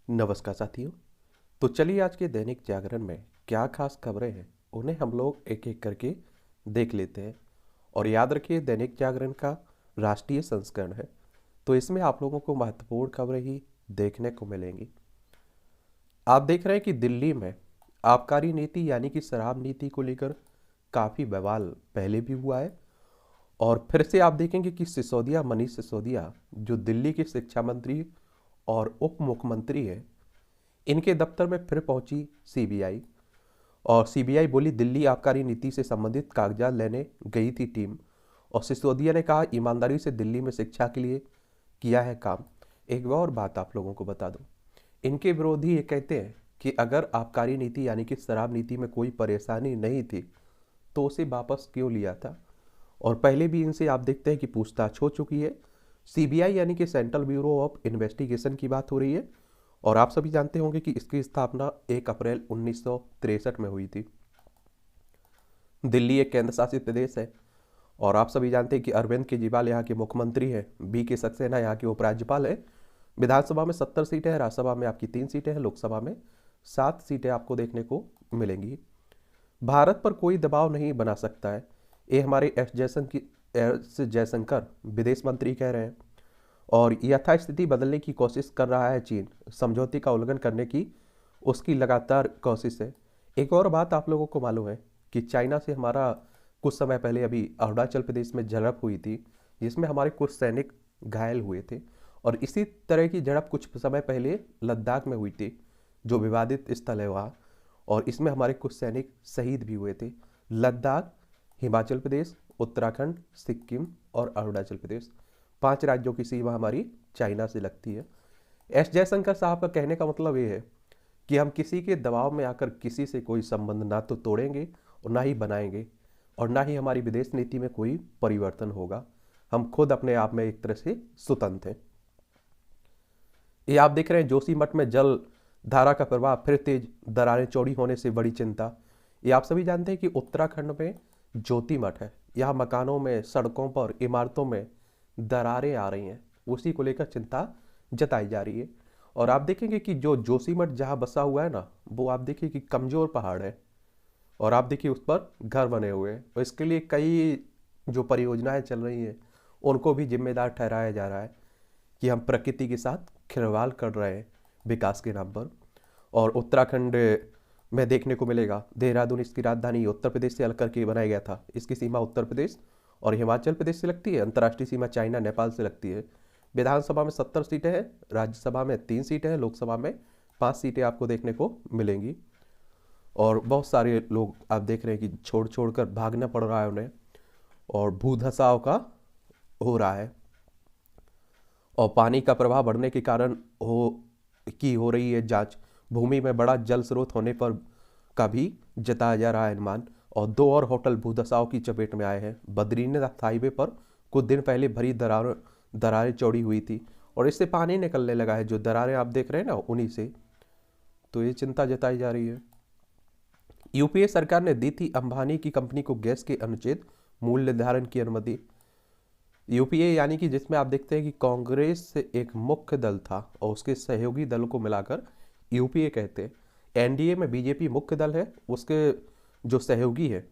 नमस्कार साथियों। तो चलिए आज के दैनिक जागरण में क्या खास खबरें हैं उन्हें हम लोग एक एक करके देख लेते हैं। और याद रखिए दैनिक जागरण का राष्ट्रीय संस्करण है, तो इसमें आप लोगों को महत्वपूर्ण खबरें ही देखने को मिलेंगी। आप देख रहे हैं कि दिल्ली में आबकारी नीति यानी कि शराब नीति को लेकर काफ़ी बवाल पहले भी हुआ है। और फिर से आप देखेंगे कि सिसोदिया, मनीष सिसोदिया, जो दिल्ली के शिक्षा मंत्री और उप मुख्यमंत्री है, इनके दफ्तर में फिर पहुंची सीबीआई। और सीबीआई बोली दिल्ली आबकारी नीति से संबंधित कागजात लेने गई थी टीम। और सिसोदिया ने कहा ईमानदारी से दिल्ली में शिक्षा के लिए किया है काम। एक और बात आप लोगों को बता दूं, इनके विरोधी ये कहते हैं कि अगर आबकारी नीति यानी कि शराब नीति में कोई परेशानी नहीं थी तो उसे वापस क्यों लिया था। और पहले भी इनसे आप देखते हैं कि पूछताछ हो चुकी है। सीबीआई यानी कि सेंट्रल ब्यूरो ऑफ इन्वेस्टिगेशन की बात हो रही है। और आप सभी जानते होंगे कि इसकी स्थापना 1 अप्रैल 1963 में हुई थी। दिल्ली एक केंद्र शासित प्रदेश है। और आप सभी जानते हैं कि अरविंद केजरीवाल यहाँ के मुख्यमंत्री हैं, बी के सक्सेना यहाँ के उपराज्यपाल हैं। विधानसभा में 70 सीटें हैं, राज्यसभा में आपकी 3 सीटें हैं, लोकसभा में 7 सीटें आपको देखने को मिलेंगी। भारत पर कोई दबाव नहीं बना सकता है, ये हमारे एस जयशंकर विदेश मंत्री कह रहे हैं। और यथास्थिति बदलने की कोशिश कर रहा है चीन, समझौते का उल्लंघन करने की उसकी लगातार कोशिश है। एक और बात आप लोगों को मालूम है कि चाइना से हमारा कुछ समय पहले अभी अरुणाचल प्रदेश में झड़प हुई थी, जिसमें हमारे कुछ सैनिक घायल हुए थे। और इसी तरह की झड़प कुछ समय पहले लद्दाख में हुई थी, जो विवादित स्थल है वहाँ। और इसमें हमारे कुछ सैनिक शहीद भी हुए थे। लद्दाख, हिमाचल प्रदेश, उत्तराखंड, सिक्किम और अरुणाचल प्रदेश, 5 राज्यों की सीमा हमारी चाइना से लगती है। एस जयशंकर साहब का कहने का मतलब ये है कि हम किसी के दबाव में आकर किसी से कोई संबंध ना तो तोड़ेंगे और ना ही बनाएंगे, और ना ही हमारी विदेश नीति में कोई परिवर्तन होगा। हम खुद अपने आप में एक तरह से स्वतंत्र हैं। ये आप देख रहे हैं जोशीमठ में जल धारा का प्रवाह फिर तेज, दरारें चौड़ी होने से बड़ी चिंता। ये आप सभी जानते हैं कि उत्तराखंड में ज्योतिमठ है, यहाँ मकानों में, सड़कों पर, इमारतों में दरारें आ रही हैं, उसी को लेकर चिंता जताई जा रही है। और आप देखेंगे कि जो जोशीमठ जहाँ बसा हुआ है ना, वो आप देखिए कि कमजोर पहाड़ है। और आप देखिए उस पर घर बने हुए हैं, और इसके लिए कई जो परियोजनाएं चल रही हैं उनको भी जिम्मेदार ठहराया जा रहा है कि हम प्रकृति के साथ खिलवाड़ कर रहे हैं विकास के नाम पर। और उत्तराखंड में देखने को मिलेगा देहरादून, इसकी राजधानी उत्तर प्रदेश से अलग करके बनाया गया था। इसकी सीमा उत्तर प्रदेश और हिमाचल प्रदेश से लगती है, अंतर्राष्ट्रीय सीमा चाइना, नेपाल से लगती है। विधानसभा में 70 सीटें हैं, राज्यसभा में 3 सीटें हैं, लोकसभा में 5 सीटें आपको देखने को मिलेंगी। और बहुत सारे लोग आप देख रहे हैं कि छोड़ छोड़ कर भागना पड़ रहा है उन्हें, और भू धसाव का हो रहा है। और पानी का प्रवाह बढ़ने के कारण हो रही है जांच। भूमि में बड़ा जल स्रोत होने पर का भी जताया जा रहा है अनुमान। और 2 और होटल भूधसाव की चपेट में आए हैं। बद्रीनाथ हाईवे पर कुछ दिन पहले भरी दरारें चौड़ी हुई थी, और इससे पानी निकलने लगा है। जो दरारें आप देख रहे हैं ना, उन्हीं से। तो ये चिंता जताई जा रही है। यूपीए सरकार ने दी थी अंबानी की कंपनी को गैस के अनुचित मूल्य निर्धारण की अनुमति। यूपीए यानी कि जिसमें आप देखते हैं कि कांग्रेस से एक मुख्य दल था और उसके सहयोगी दलों को मिलाकर यूपीए कहते हैं। एनडीए में बीजेपी मुख्य दल है, उसके जो सहयोगी है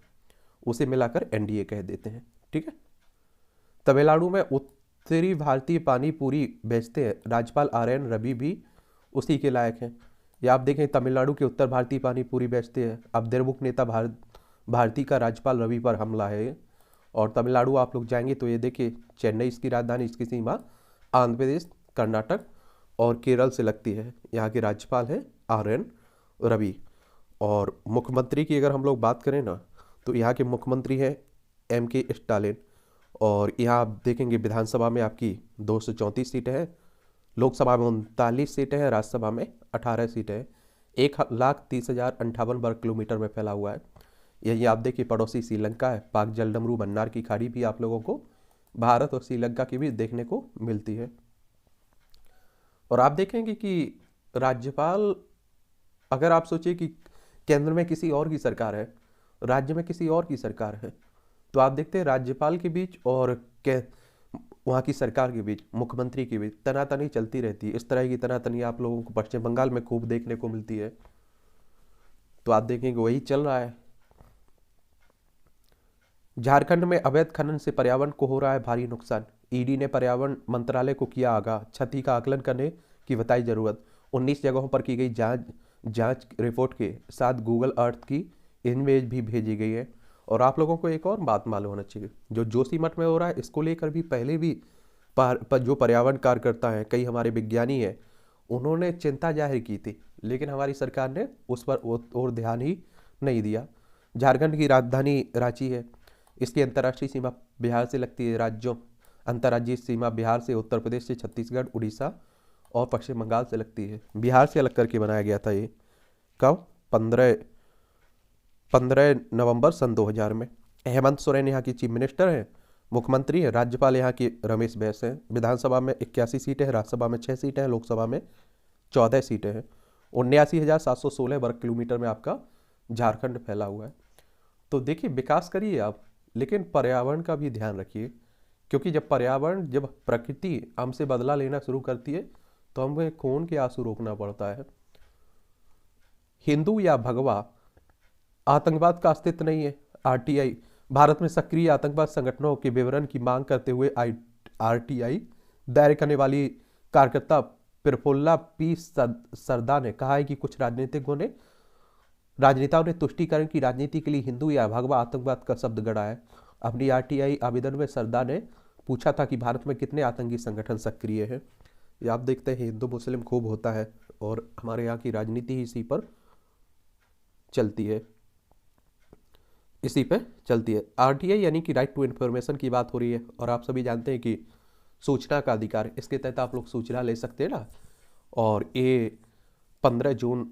उसे मिलाकर एनडीए कह देते हैं। ठीक है। तमिलनाडु में उत्तरी भारतीय पानी पूरी बेचते हैं, राज्यपाल आर एन रवि भी उसी के लायक हैं। या आप देखें तमिलनाडु के उत्तर भारतीय पानी पूरी बेचते हैं। अब द्रमुक नेता भारती का राज्यपाल रवि पर हमला है। और तमिलनाडु आप लोग जाएंगे तो ये देखिए चेन्नई इसकी राजधानी, इसकी सीमा आंध्र प्रदेश, कर्नाटक और केरल से लगती है। यहाँ के राज्यपाल हैं आर एन रवि। और मुख्यमंत्री की अगर हम लोग बात करें ना, तो यहाँ के मुख्यमंत्री हैं एम के स्टालिन। और यहाँ आप देखेंगे विधानसभा में आपकी 234 सीटें हैं, लोकसभा में 39 सीटें हैं, राज्यसभा में 18 सीटें हैं। 1,30,58 वर्ग किलोमीटर में फैला हुआ है। यही आप देखिए पड़ोसी श्रीलंका है, पाक जलडमरू मन्नार की खाड़ी भी आप लोगों को भारत और श्रीलंका के बीच देखने को मिलती है। और आप देखेंगे कि राज्यपाल, अगर आप सोचिए कि केंद्र में किसी और की सरकार है, राज्य में किसी और की सरकार है, तो आप देखते हैं राज्यपाल के बीच और वहाँ की सरकार के बीच, मुख्यमंत्री के बीच तनातनी चलती रहती है। इस तरह की तनातनी आप लोगों को पश्चिम बंगाल में खूब देखने को मिलती है। तो आप देखेंगे वही चल रहा है। झारखंड में अवैध खनन से पर्यावरण को हो रहा है भारी नुकसान। ईडी ने पर्यावरण मंत्रालय को किया आगाह, क्षति का आकलन करने की बताई जरूरत। 19 जगहों पर की गई जांच रिपोर्ट के साथ गूगल अर्थ की इमेज भी भेजी गई है। और आप लोगों को एक और बात मालूम होना चाहिए, जो जोशीमठ में हो रहा है इसको लेकर भी पहले भी जो पर्यावरण कार्यकर्ता हैं, कई हमारे विज्ञानी हैं, उन्होंने चिंता जाहिर की थी, लेकिन हमारी सरकार ने उस पर और ध्यान ही नहीं दिया। झारखंड की राजधानी रांची है, इसकी अंतर्राष्ट्रीय सीमा बिहार से लगती है। राज्यों अंतर्राज्यीय सीमा बिहार से, उत्तर प्रदेश से, छत्तीसगढ़, उड़ीसा और पश्चिम बंगाल से लगती है। बिहार से अलग करके बनाया गया था ये। कब? 15 नवंबर सन 2000 में। हेमंत सोरेन यहाँ की चीफ मिनिस्टर हैं, मुख्यमंत्री हैं। राज्यपाल यहाँ की रमेश बैस हैं। विधानसभा में 81 सीटें हैं, राज्यसभा में 6 सीटें हैं, लोकसभा में 14 सीटें हैं। 79,716 वर्ग किलोमीटर में आपका झारखंड फैला हुआ है। तो देखिए, विकास करिए आप, लेकिन पर्यावरण का भी ध्यान रखिए, क्योंकि जब प्रकृति हमसे बदला लेना शुरू करती है तो हमें खून के आंसू रोकना पड़ता है। हिंदू या भगवा आतंकवाद का अस्तित्व नहीं है। आरटीआई भारत में सक्रिय आतंकवाद संगठनों के विवरण की मांग करते हुए आरटीआई दायर करने वाली कार्यकर्ता प्रफुल्ला पी सरदा ने कहा है कि कुछ राजनेताओं ने तुष्टीकरण की राजनीति के लिए हिंदू या भगवा आतंकवाद का शब्द गढ़ा है। अपनी आरटीआई आवेदन में सरदा ने पूछा था कि भारत में कितने आतंकी संगठन सक्रिय हैं। ये आप देखते हैं हिंदू मुस्लिम खूब होता है और हमारे यहाँ की राजनीति ही इसी पर चलती है, आरटीआई यानी कि राइट टू इन्फॉर्मेशन की बात हो रही है। और आप सभी जानते हैं कि सूचना का अधिकार, इसके तहत आप लोग सूचना ले सकते हैं ना। और ये 15 जून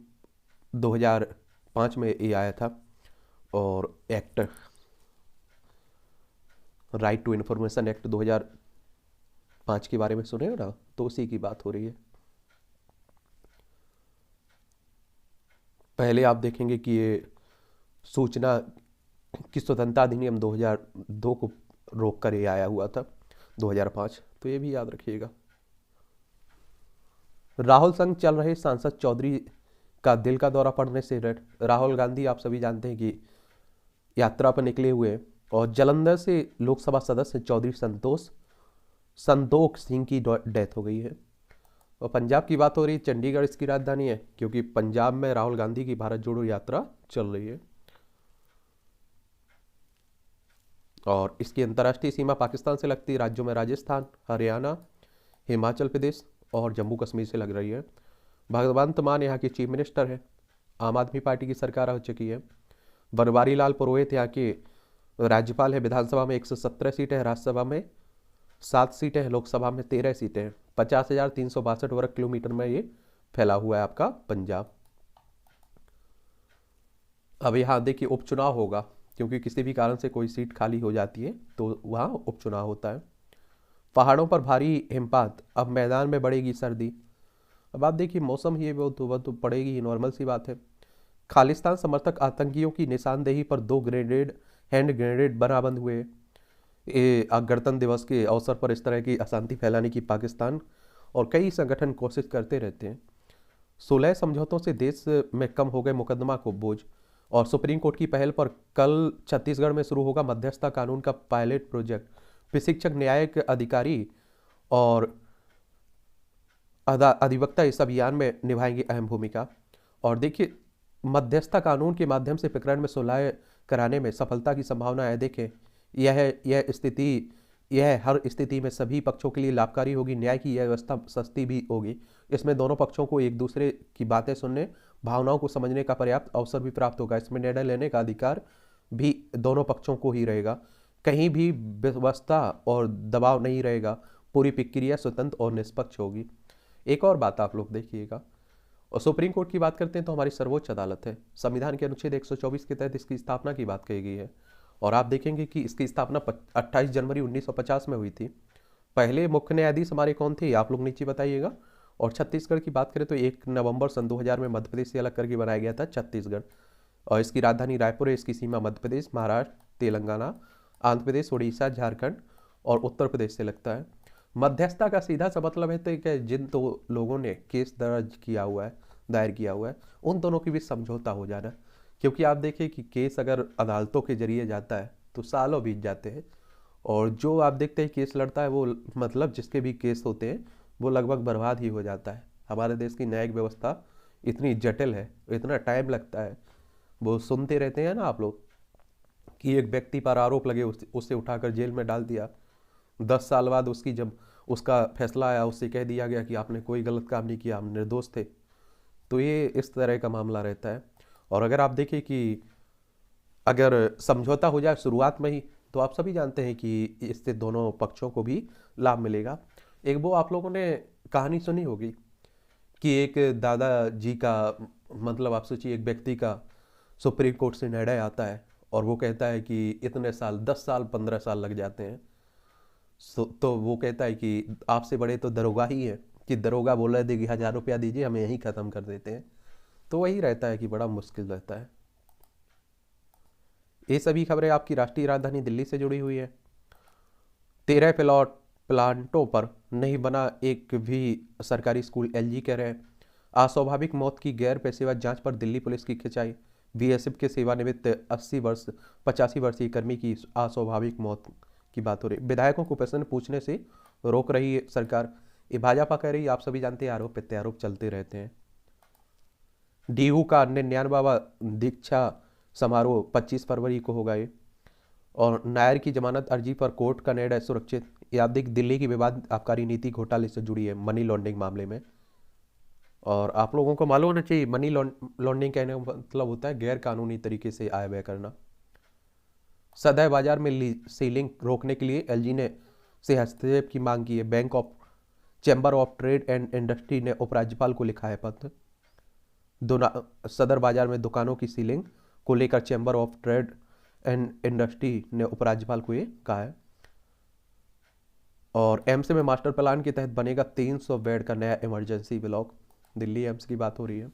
2005 में ये आया था। और act right to information act 2005 के बारे में सुने हो ना, तो उसी की बात हो रही है। पहले आप देखेंगे कि ये सूचना की स्वतंत्रता अधिनियम 2002 को रोक कर ये आया हुआ था 2005, तो ये भी याद रखिएगा। राहुल संग चल रहे सांसद चौधरी का दिल का दौरा पड़ने से रट। राहुल गांधी आप सभी जानते हैं कि यात्रा पर निकले हुए, और जालंधर से लोकसभा सदस्य चौधरी संतोख सिंह की डेथ हो गई है। और पंजाब की बात हो रही है, चंडीगढ़ इसकी राजधानी है, क्योंकि पंजाब में राहुल गांधी की भारत जोड़ो यात्रा चल रही है। और इसकी अंतर्राष्ट्रीय सीमा पाकिस्तान से लगती है। राज्यों में राजस्थान, हरियाणा, हिमाचल प्रदेश और जम्मू कश्मीर से लग रही है। भगवंत मान यहाँ की चीफ मिनिस्टर है। आम आदमी पार्टी की सरकार हो चुकी है। बनवारी लाल पुरोहित यहाँ के राज्यपाल है। विधानसभा में 117 सीटें हैं, राज्यसभा में 7 सीटें हैं, लोकसभा में 13 सीटें हैं। 50,362 वर्ग किलोमीटर में ये फैला हुआ है आपका पंजाब। अब यहाँ देखिए उपचुनाव होगा, क्योंकि किसी भी कारण से कोई सीट खाली हो जाती है तो वहाँ उपचुनाव होता है। पहाड़ों पर भारी हिमपात, अब मैदान में बढ़ेगी सर्दी। अब आप देखिए मौसम ही वो तो पड़ेगी ही, नॉर्मल सी बात है। खालिस्तान समर्थक आतंकियों की निशानदेही पर 2 हैंड ग्रेनेड बरामद हुए। ये गणतंत्र दिवस के अवसर पर इस तरह की अशांति फैलाने की पाकिस्तान और कई संगठन कोशिश करते रहते हैं। 16 समझौतों से देश में कम हो गए मुकदमा को बोझ। और सुप्रीम कोर्ट की पहल पर कल छत्तीसगढ़ में शुरू होगा मध्यस्थता कानून का पायलट प्रोजेक्ट। प्रशिक्षक, न्यायिक अधिकारी और अधिवक्ता इस अभियान में निभाएंगे अहम भूमिका। और देखिए मध्यस्थता कानून के माध्यम से प्रकरण में सुलह कराने में सफलता की संभावना है। देखें यह हर स्थिति में सभी पक्षों के लिए लाभकारी होगी। न्याय की यह व्यवस्था सस्ती भी होगी। इसमें दोनों पक्षों को एक दूसरे की बातें सुनने, भावनाओं को समझने का पर्याप्त अवसर भी प्राप्त होगा। इसमें निर्णय लेने का अधिकार भी दोनों पक्षों को ही रहेगा। कहीं भी व्यवस्था और दबाव नहीं रहेगा। पूरी प्रक्रिया स्वतंत्र और निष्पक्ष होगी। एक और बात आप लोग देखिएगा, और सुप्रीम कोर्ट की बात करते हैं तो हमारी सर्वोच्च अदालत है। संविधान के अनुच्छेद 124 के तहत इसकी स्थापना की बात कही गई है। और आप देखेंगे कि इसकी स्थापना 28 जनवरी 1950 में हुई थी। पहले मुख्य न्यायाधीश हमारे कौन थे, आप लोग नीचे बताइएगा। और छत्तीसगढ़ की बात करें तो 1 नवंबर सन 2000 में मध्य प्रदेश से अलग करके बनाया गया था छत्तीसगढ़। और इसकी राजधानी रायपुर है। इसकी सीमा मध्य प्रदेश, महाराष्ट्र, तेलंगाना, आंध्र प्रदेश, उड़ीसा, झारखंड और उत्तर प्रदेश से लगता है। मध्यस्थता का सीधा सा मतलब है तो कि जिन दो लोगों ने केस दर्ज किया हुआ है, दायर किया हुआ है, उन दोनों के बीच समझौता हो जाना। क्योंकि आप देखिए कि केस अगर अदालतों के जरिए जाता है तो सालों बीत जाते हैं, और जो आप देखते हैं केस लड़ता है वो, मतलब जिसके भी केस होते हैं वो लगभग बर्बाद ही हो जाता है। हमारे देश की न्यायिक व्यवस्था इतनी जटिल है, इतना टाइम लगता है। वो सुनते रहते हैं ना आप लोग कि एक व्यक्ति पर आरोप लगे, उसे उठाकर जेल में डाल दिया, 10 साल बाद उसकी जब उसका फैसला आया उससे कह दिया गया कि आपने कोई गलत काम नहीं किया, हम निर्दोष थे। तो ये इस तरह का मामला रहता है। और अगर आप देखें कि अगर समझौता हो जाए शुरुआत में ही, तो आप सभी जानते हैं कि इससे दोनों पक्षों को भी लाभ मिलेगा। एक वो आप लोगों ने कहानी सुनी होगी कि एक दादाजी का, मतलब आप सोचिए एक व्यक्ति का सुप्रीम कोर्ट से निर्णय आता है और वो कहता है कि इतने साल, 10 साल 15 साल लग जाते हैं। तो वो कहता है कि आपसे बड़े तो दरोगा ही है, कि दरोगा बोल रहे थे कि 1000 रुपया दीजिए हमें यहीं ख़त्म कर देते हैं। तो वही रहता है कि बड़ा मुश्किल रहता है। ये सभी खबरें आपकी राष्ट्रीय राजधानी दिल्ली से जुड़ी हुई है। 13 प्लांटों पर नहीं बना एक भी सरकारी स्कूल, एलजी कह रहे हैं। अस्वाभाविक मौत की गैर पेशेवर जांच पर दिल्ली पुलिस की खिंचाई। बीएसएफ के सेवानिवृत्त 85 वर्षीय कर्मी की अस्वाभाविक मौत की बात हो रही। विधायकों को प्रश्न पूछने से रोक रही है सरकार। ये भाजपा कह रही है, आप सभी जानते हैं आरोप प्रत्यारोप चलते रहते हैं। डीयू का 99वां दीक्षा समारोह 25 फरवरी को होगा ये। और नायर की जमानत अर्जी पर कोर्ट का निर्णय सुरक्षित। याद देख, दिल्ली की विवाद आबकारी नीति घोटाले से जुड़ी है, मनी लॉन्ड्रिंग मामले में। और आप लोगों को मालूम होना चाहिए, मनी लॉन्ड्रिंग कहने का मतलब होता है गैर कानूनी तरीके से आय व्यय करना। सदैव बाजार में सीलिंग रोकने के लिए एलजी ने से हस्तक्षेप की मांग की है। Bank of chamber of trade and industry ने उपराज्यपाल को लिखा है पत्र। सदर बाजार में दुकानों की सीलिंग को लेकर chamber of trade and industry ने उपराज्यपाल को ये कहा है। और एम्स में मास्टर प्लान के तहत बनेगा 300 बेड का नया इमरजेंसी ब्लॉक। दिल्ली एम्स की बात हो रही है।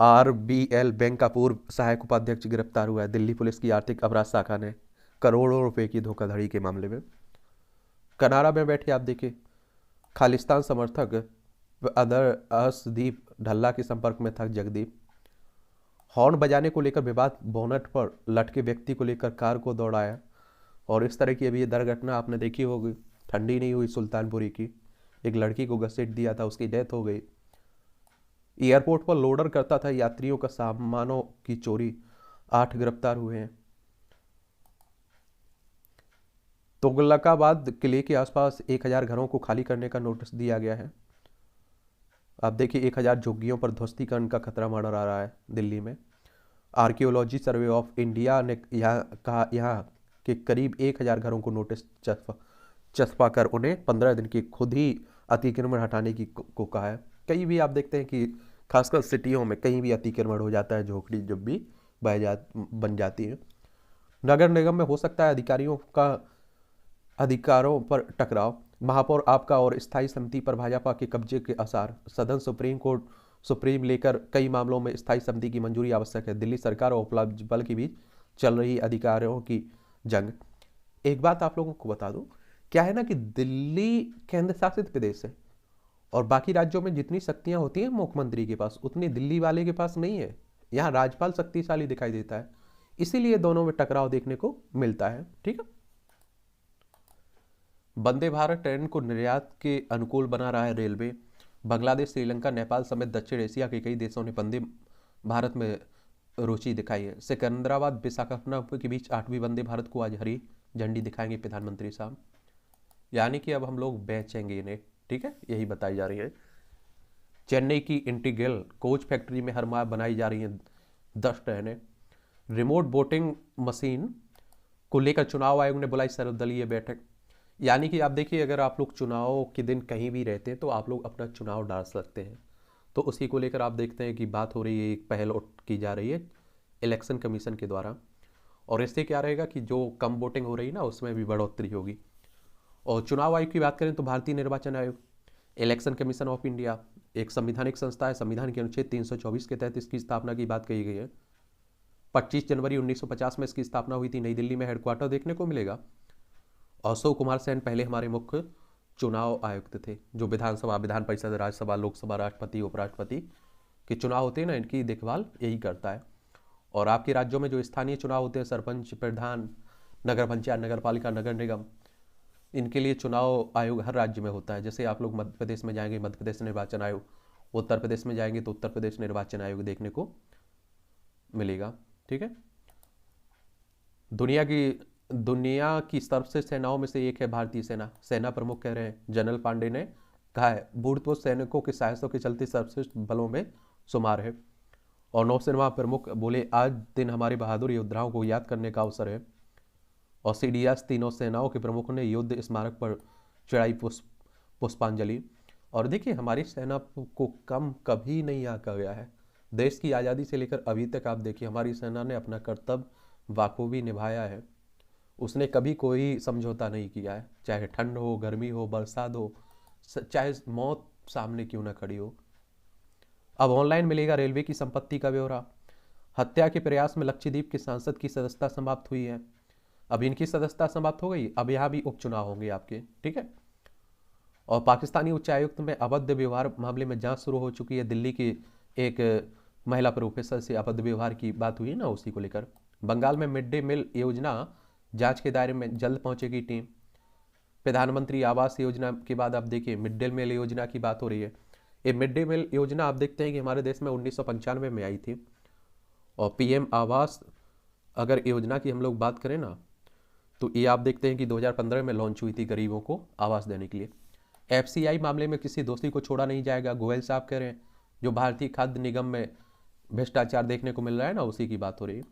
आरबीएल बैंक का पूर्व सहायक उपाध्यक्ष गिरफ्तार हुआ है। दिल्ली पुलिस की आर्थिक अपराध शाखा ने करोड़ों रुपए की धोखाधड़ी के मामले में। कनाडा में बैठे आप देखिए, खालिस्तान समर्थक अदर अर्शदीप ढल्ला के संपर्क में था जगदीप। हॉर्न बजाने को लेकर विवाद, बोनट पर लटके व्यक्ति को लेकर कार को दौड़ाया। और इस तरह की अभी ये दुर्घटना आपने देखी होगी, ठंडी नहीं हुई सुल्तानपुरी की, एक लड़की को घसीट दिया था, उसकी डेथ हो गई। एयरपोर्ट पर लोडर करता था यात्रियों का सामानों की चोरी, 8 गिरफ्तार हुए हैं। तुगलकाबाद किले के आसपास 1000 घरों को खाली करने का नोटिस दिया गया है। आप देखिए 1000 झुग्गियों पर ध्वस्तीकरण का खतरा मंडरा रहा है दिल्ली में। आर्कियोलॉजी सर्वे ऑफ इंडिया ने यहाँ के करीब 1000 घरों को नोटिस चस्पा कर उन्हें 15 दिन की खुद ही अतिक्रमण हटाने की को कहा है। कहीं भी आप देखते हैं कि खासकर सिटियों में कहीं भी अतिक्रमण हो जाता है, झोपड़ी जब भी बन जाती है। नगर निगम में हो सकता है अधिकारियों का अधिकारों पर टकराव। महापौर आपका और स्थायी समिति पर भाजपा के कब्जे के आसार। सदन सुप्रीम लेकर कई मामलों में स्थायी समिति की मंजूरी आवश्यक है। दिल्ली सरकार और उपराज्यपाल के बीच चल रही अधिकारियों की जंग। एक बात आप लोगों को बता दूं, क्या है ना कि दिल्ली केंद्र शासित प्रदेश है और बाकी राज्यों में जितनी शक्तियां होती हैं मुख्यमंत्री के पास, उतनी दिल्ली वाले के पास नहीं है। यहाँ राज्यपाल शक्तिशाली दिखाई देता है, इसीलिए दोनों में टकराव देखने को मिलता है। ठीक है। वंदे भारत ट्रेन को निर्यात के अनुकूल बना रहा है रेलवे। बांग्लादेश, श्रीलंका, नेपाल समेत दक्षिण एशिया के कई देशों ने वंदे भारत में रुचि दिखाई है। सिकंदराबाद विशाखापट्टनम के बीच 8वीं वंदे भारत को आज हरी झंडी दिखाएंगे प्रधानमंत्री साहब। यानी कि अब हम लोग बेचेंगे इन्हें, ठीक है, यही बताई जा रही है। चेन्नई की इंटीग्रल कोच फैक्ट्री में हर माह बनाई जा रही हैं 10 ट्रेनें। रिमोट वोटिंग मशीन को लेकर चुनाव आयोग ने बुलाई सर्वदलीय बैठक। यानी कि आप देखिए, अगर आप लोग चुनाव के दिन कहीं भी रहते हैं तो आप लोग अपना चुनाव डाल सकते हैं। तो उसी को लेकर आप देखते हैं कि बात हो रही है, एक पहल की जा रही है इलेक्शन कमीशन के द्वारा। और इससे क्या रहेगा कि जो कम वोटिंग हो रही है ना, उसमें भी बढ़ोतरी होगी। और चुनाव आयोग की बात करें तो भारतीय निर्वाचन आयोग, इलेक्शन कमीशन ऑफ इंडिया एक संवैधानिक संस्था है। संविधान के अनुच्छेद 324 के तहत इसकी स्थापना की बात कही गई है। 25 जनवरी 1950 में इसकी स्थापना हुई थी। नई दिल्ली में हेडक्वार्टर देखने को मिलेगा। अशोक कुमार सेन पहले हमारे मुख्य चुनाव आयुक्त थे, जो विधानसभा, विधान परिषद, राज्यसभा, लोकसभा, राष्ट्रपति, उपराष्ट्रपति के चुनाव होते हैं ना, इनकी देखभाल यही करता है। और आपके राज्यों में जो स्थानीय चुनाव होते हैं, सरपंच, प्रधान, नगर पंचायत, नगर पालिका, नगर निगम, इनके लिए चुनाव आयोग हर राज्य में होता है। जैसे आप लोग मध्य प्रदेश में जाएंगे, मध्य प्रदेश निर्वाचन आयोग, उत्तर प्रदेश में जाएंगे तो उत्तर प्रदेश निर्वाचन आयोग देखने को मिलेगा। ठीक है। दुनिया की सर्वश्रेष्ठ सेनाओं में से एक है भारतीय सेना। सेना प्रमुख कह रहे हैं, जनरल पांडे ने कहा है, भूतपूर्व सैनिकों के साहसों के चलते सर्वश्रेष्ठ बलों में शुमार है। और नौसेना प्रमुख बोले, आज दिन हमारे बहादुर योद्धाओं को याद करने का अवसर है। और सीडीएस तीनों सेनाओं के प्रमुखों ने युद्ध स्मारक पर चढ़ाई पुष्पांजलि। और देखिए, हमारी सेना को कम कभी नहीं आंका गया है। देश की आज़ादी से लेकर अभी तक आप देखिए, हमारी सेना ने अपना कर्तव्य बाखूबी निभाया है। उसने कभी कोई समझौता नहीं किया है, चाहे ठंड हो, गर्मी हो, बरसात हो, चाहे मौत सामने क्यों ना खड़ी हो। अब ऑनलाइन मिलेगा रेलवे की संपत्ति का ब्यौरा। हत्या के प्रयास में लक्षद्वीप के सांसद की सदस्यता समाप्त हुई है। अब इनकी सदस्यता समाप्त हो गई, अब यहाँ भी उपचुनाव होंगे आपके। ठीक है। और पाकिस्तानी उच्चायुक्त में अभद्र व्यवहार मामले में जांच शुरू हो चुकी है। दिल्ली की एक महिला प्रोफेसर से अभद्र व्यवहार की बात हुई है ना, उसी को लेकर। बंगाल में मिड डे मील योजना जांच के दायरे में जल्द पहुंचेगी टीम। प्रधानमंत्री आवास योजना के बाद आप देखिए मिड डे मील योजना की बात हो रही है। ये मिड डे मील योजना आप देखते हैं कि हमारे देश में 1995 में आई थी। और पीएम आवास अगर योजना की हम लोग बात करें ना, तो ये आप देखते हैं कि 2015 में लॉन्च हुई थी गरीबों को आवास देने के लिए। एफसीआई मामले में किसी दोषी को छोड़ा नहीं जाएगा, गोयल साहब कह रहे हैं। जो भारतीय खाद्य निगम में भ्रष्टाचार देखने को मिल रहा है ना, उसी की बात हो रही है।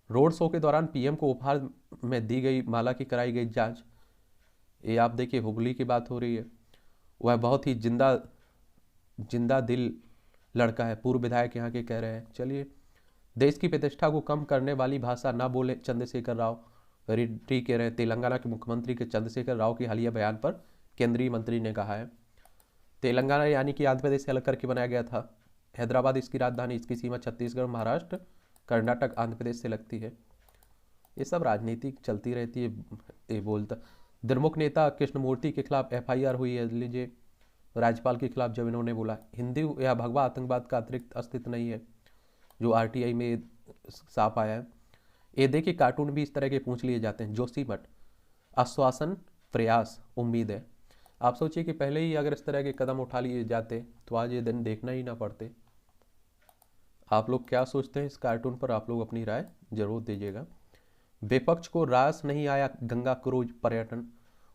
रोड शो के दौरान पीएम को उपहार में दी गई माला की कराई गई जांच, ये आप देखिए हुगली की बात हो रही है। वह बहुत ही जिंदा दिल लड़का है, पूर्व विधायक यहाँ के कह रहे हैं। चलिए, देश की प्रतिष्ठा को कम करने वाली भाषा ना बोले चंद्रशेखर राव, रेड्डी कह रहे हैं। तेलंगाना के मुख्यमंत्री के चंद्रशेखर राव के हालिया बयान पर केंद्रीय मंत्री ने कहा है, तेलंगाना यानी कि आंध्र प्रदेश से अलग करके बनाया गया था। हैदराबाद इसकी राजधानी, इसकी सीमा छत्तीसगढ़, महाराष्ट्र, कर्नाटक, आंध्र प्रदेश से लगती है। ये सब राजनीति चलती रहती है। ये बोलता द्रमुक नेता कृष्णमूर्ति के खिलाफ एफआईआर हुई है। लीजिए, राज्यपाल के खिलाफ जब इन्होंने बोला हिंदू या भगवा आतंकवाद का अतिरिक्त अस्तित्व नहीं है, जो आरटीआई में साफ आया है। ये देखिए, कार्टून भी इस तरह के पूछ लिए जाते हैं। जोशीमठ, आश्वासन, प्रयास, उम्मीद है। आप सोचिए कि पहले ही अगर इस तरह के कदम उठा लिए जाते तो आज ये दिन देखना ही ना पड़ते। आप लोग क्या सोचते हैं इस कार्टून पर? आप लोग अपनी राय जरूर दीजिएगा। विपक्ष को रास नहीं आया गंगा क्रूज पर्यटन।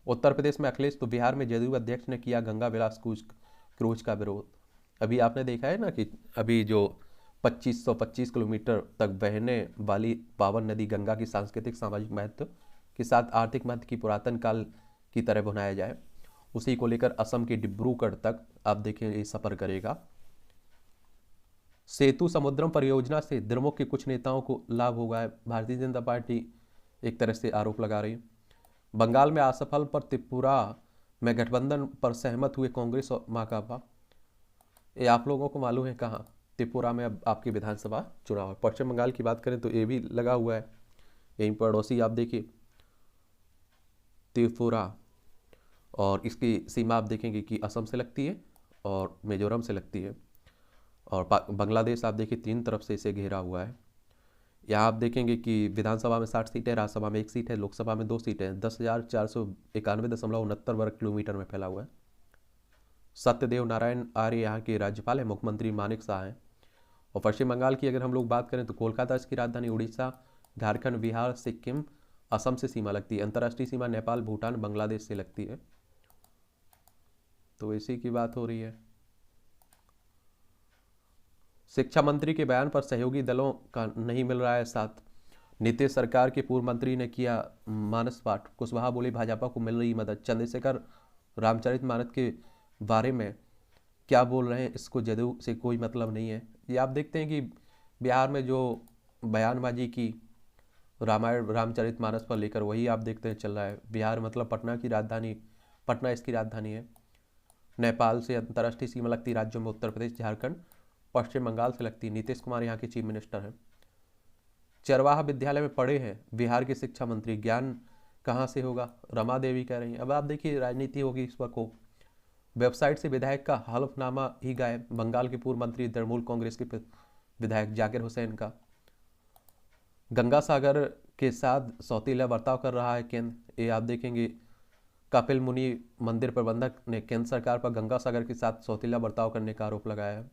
उत्तर प्रदेश में अखिलेश तो बिहार में जदयू अध्यक्ष ने किया गंगा विलास क्रूज का विरोध। अभी आपने देखा है ना कि अभी जो 2525 किलोमीटर तक बहने वाली पावन नदी गंगा की सांस्कृतिक सामाजिक महत्व के साथ आर्थिक महत्व की पुरातन काल की तरह बनाया जाए, उसी को लेकर असम के डिब्रूगढ़ तक आप देखें ये सफर करेगा। सेतु समुद्रम परियोजना से द्रमुक के कुछ नेताओं को लाभ होगा है, भारतीय जनता पार्टी एक तरह से आरोप लगा रही है। बंगाल में असफल पर त्रिपुरा में गठबंधन पर सहमत हुए कांग्रेस और माकपा। ये आप लोगों को मालूम है कहाँ? त्रिपुरा में अब आपकी विधानसभा चुनाव है। पश्चिम बंगाल की बात करें तो ये भी लगा हुआ है। यहीं पड़ोसी आप देखिए त्रिपुरा, और इसकी सीमा आप देखेंगे कि असम से लगती है और मिजोरम से लगती है। और बांग्लादेश आप देखिए 3 तरफ से इसे घेरा हुआ है। यहाँ आप देखेंगे कि विधानसभा में 60 सीटें, राज्यसभा में 1 सीट है, लोकसभा में 2 सीटें, 10,491.69 वर्ग किलोमीटर में फैला हुआ है। सत्यदेव नारायण आर्य यहाँ के राज्यपाल है, मुख्यमंत्री मानिक शाह हैं। और पश्चिम बंगाल की अगर हम लोग बात करें तो कोलकाता इसकी राजधानी, उड़ीसा, झारखंड, बिहार, सिक्किम, असम से सीमा लगती है। अंतर्राष्ट्रीय सीमा नेपाल, भूटान, बांग्लादेश से लगती है। तो इसी की बात हो रही है। शिक्षा मंत्री के बयान पर सहयोगी दलों का नहीं मिल रहा है साथ। नीतीश सरकार के पूर्व मंत्री ने किया मानस पाठ, कुशवाहा बोले भाजपा को मिल रही मदद। चंद्रशेखर रामचरितमानस के बारे में क्या बोल रहे हैं, इसको जदयू से कोई मतलब नहीं है। ये आप देखते हैं कि बिहार में जो बयानबाजी की रामायण रामचरितमानस पर लेकर, वही आप देखते हैं चल रहा है। बिहार मतलब पटना की राजधानी, पटना इसकी राजधानी है। नेपाल से अंतर्राष्ट्रीय सीमा लगती राज्यों में उत्तर प्रदेश, झारखंड, पश्चिम बंगाल से लगती है। नीतीश कुमार यहाँ के चीफ मिनिस्टर हैं। चरवाहा विद्यालय में पढ़े हैं बिहार के शिक्षा मंत्री, ज्ञान कहाँ से होगा, रमा देवी कह रही हैं। अब आप देखिए राजनीति होगी इस पर को। वेबसाइट से विधायक का हलफनामा ही गायब, बंगाल के पूर्व मंत्री तृणमूल कांग्रेस के विधायक जाकिर हुसैन का। गंगा सागर के साथ सौतीला बर्ताव कर रहा है केंद्र, ये आप देखेंगे कपिल मुनि मंदिर प्रबंधक ने केंद्र सरकार पर गंगा सागर के साथ सौतीला बर्ताव करने का आरोप लगाया है।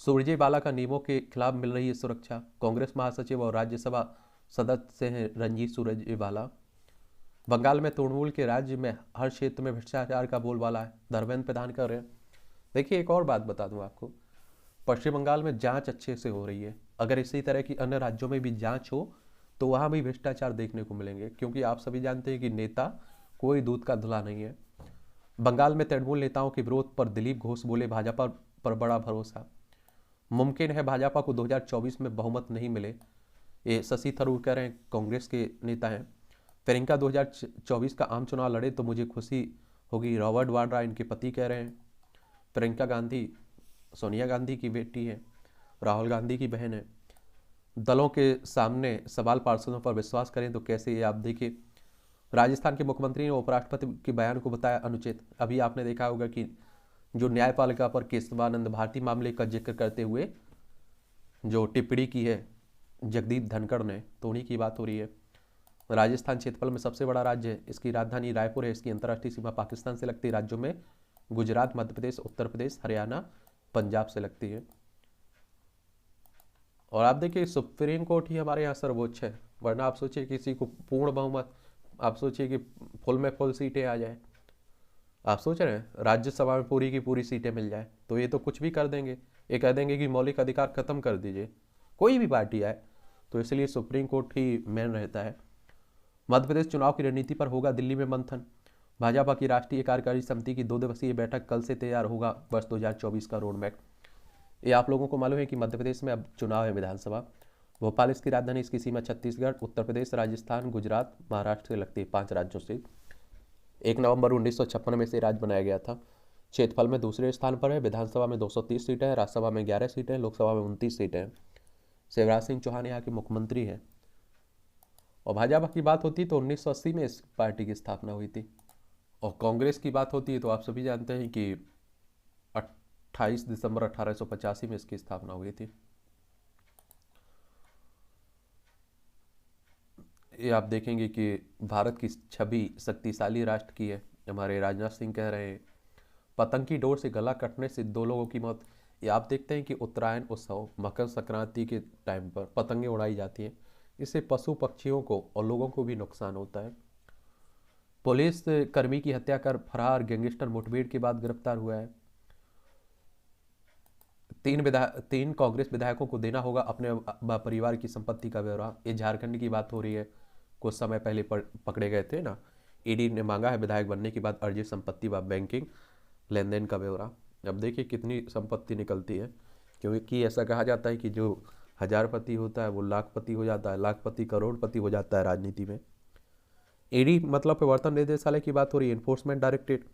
सुरजेवाला का नियमों के खिलाफ मिल रही है सुरक्षा, कांग्रेस महासचिव और राज्यसभा सदस्य हैं रंजीत सुरजेवाला। बंगाल में तृणमूल के राज्य में हर क्षेत्र में भ्रष्टाचार का बोलबाला है, धर्मेंद्र प्रधान कर रहे हैं। देखिए एक और बात बता दूं आपको, पश्चिम बंगाल में जांच अच्छे से हो रही है, अगर इसी तरह की अन्य राज्यों में भी जांच हो तो वहां भी भ्रष्टाचार देखने को मिलेंगे, क्योंकि आप सभी जानते हैं कि नेता कोई दूध का धुला नहीं है। बंगाल में तृणमूल नेताओं के विरोध पर दिलीप घोष बोले भाजपा पर बड़ा भरोसा, मुमकिन है भाजपा को 2024 में बहुमत नहीं मिले, ये शशि थरूर कह रहे हैं, कांग्रेस के नेता हैं। प्रियंका 2024 का आम चुनाव लड़े तो मुझे खुशी होगी, रॉबर्ट वाड्रा इनके पति कह रहे हैं। प्रियंका गांधी सोनिया गांधी की बेटी है, राहुल गांधी की बहन है। दलों के सामने सवाल पार्षदों पर विश्वास करें तो कैसे, ये आप देखिए। राजस्थान के मुख्यमंत्री ने उपराष्ट्रपति के बयान को बताया अनुचित। अभी आपने देखा होगा कि जो न्यायपालिका पर केशवानंद भारती मामले का जिक्र करते हुए जो टिप्पणी की है जगदीप धनखड़ ने, तो उन्हीं की बात हो रही है। राजस्थान क्षेत्रफल में सबसे बड़ा राज्य है, इसकी राजधानी रायपुर है, इसकी अंतर्राष्ट्रीय सीमा पाकिस्तान से लगती राज्यों में गुजरात, मध्य प्रदेश, उत्तर प्रदेश, हरियाणा, पंजाब से लगती है। और आप देखिए सुप्रीम कोर्ट ही हमारे यहाँ सर्वोच्च है, वरना आप सोचिए किसी को पूर्ण बहुमत, आप सोचिए कि फुल में फुल सीटें आ जाए, आप सोच रहे हैं राज्यसभा में पूरी की पूरी सीटें मिल जाए, तो ये तो कुछ भी कर देंगे, ये कह देंगे कि मौलिक अधिकार खत्म कर दीजिए, कोई भी पार्टी आए। तो इसलिए सुप्रीम कोर्ट ही मेन रहता है। मध्य प्रदेश चुनाव की रणनीति पर होगा दिल्ली में मंथन, भाजपा की राष्ट्रीय कार्यकारी समिति की 2 दिवसीय बैठक कल से तैयार होगा वर्ष 2024 का रोड मैप। ये आप लोगों को मालूम है कि मध्य प्रदेश में अब चुनाव है विधानसभा, भोपाल इसकी राजधानी, इसकी सीमा छत्तीसगढ़, उत्तर प्रदेश, राजस्थान, गुजरात, महाराष्ट्र से लगती है, 5 राज्यों से। 1 नवंबर 1956 में से राज्य बनाया गया था। क्षेत्रफल में दूसरे स्थान पर है, विधानसभा में 230 सीटें हैं, राज्यसभा में 11 सीटें, लोकसभा में 29 सीटें हैं। शिवराज सिंह चौहान यहाँ के मुख्यमंत्री हैं। और भाजपा की बात होती तो 1980 में इस पार्टी की स्थापना हुई थी। और कांग्रेस की बात होती है तो आप सभी जानते हैं कि 28 दिसंबर 1885 में इसकी स्थापना हुई थी। ये आप देखेंगे कि भारत की छवि शक्तिशाली राष्ट्र की है, हमारे राजनाथ सिंह कह रहे हैं। पतंग की डोर से गला कटने से 2 लोगों की मौत। ये आप देखते हैं कि उत्तरायण उत्सव, मकर संक्रांति के टाइम पर पतंगें उड़ाई जाती हैं, इससे पशु पक्षियों को और लोगों को भी नुकसान होता है। पुलिस कर्मी की हत्या कर फरार गैंगस्टर मुठभेड़ के बाद गिरफ्तार हुआ है। 3 कांग्रेस विधायकों को देना होगा अपने परिवार की संपत्ति का ब्यौरा। ये झारखंड की बात हो रही है, कुछ समय पहले पकड़े गए थे ना, ईडी ने मांगा है विधायक बनने के बाद अर्जित संपत्ति व बैंकिंग लेन देन का ब्यौरा। अब देखिए कितनी संपत्ति निकलती है, क्योंकि ऐसा कहा जाता है कि जो हजारपति होता है वो लाखपति हो जाता है, लाखपति करोड़पति हो जाता है राजनीति में। ईडी मतलब प्रवर्तन निदेशालय की बात हो रही है, इन्फोर्समेंट डायरेक्टरेट।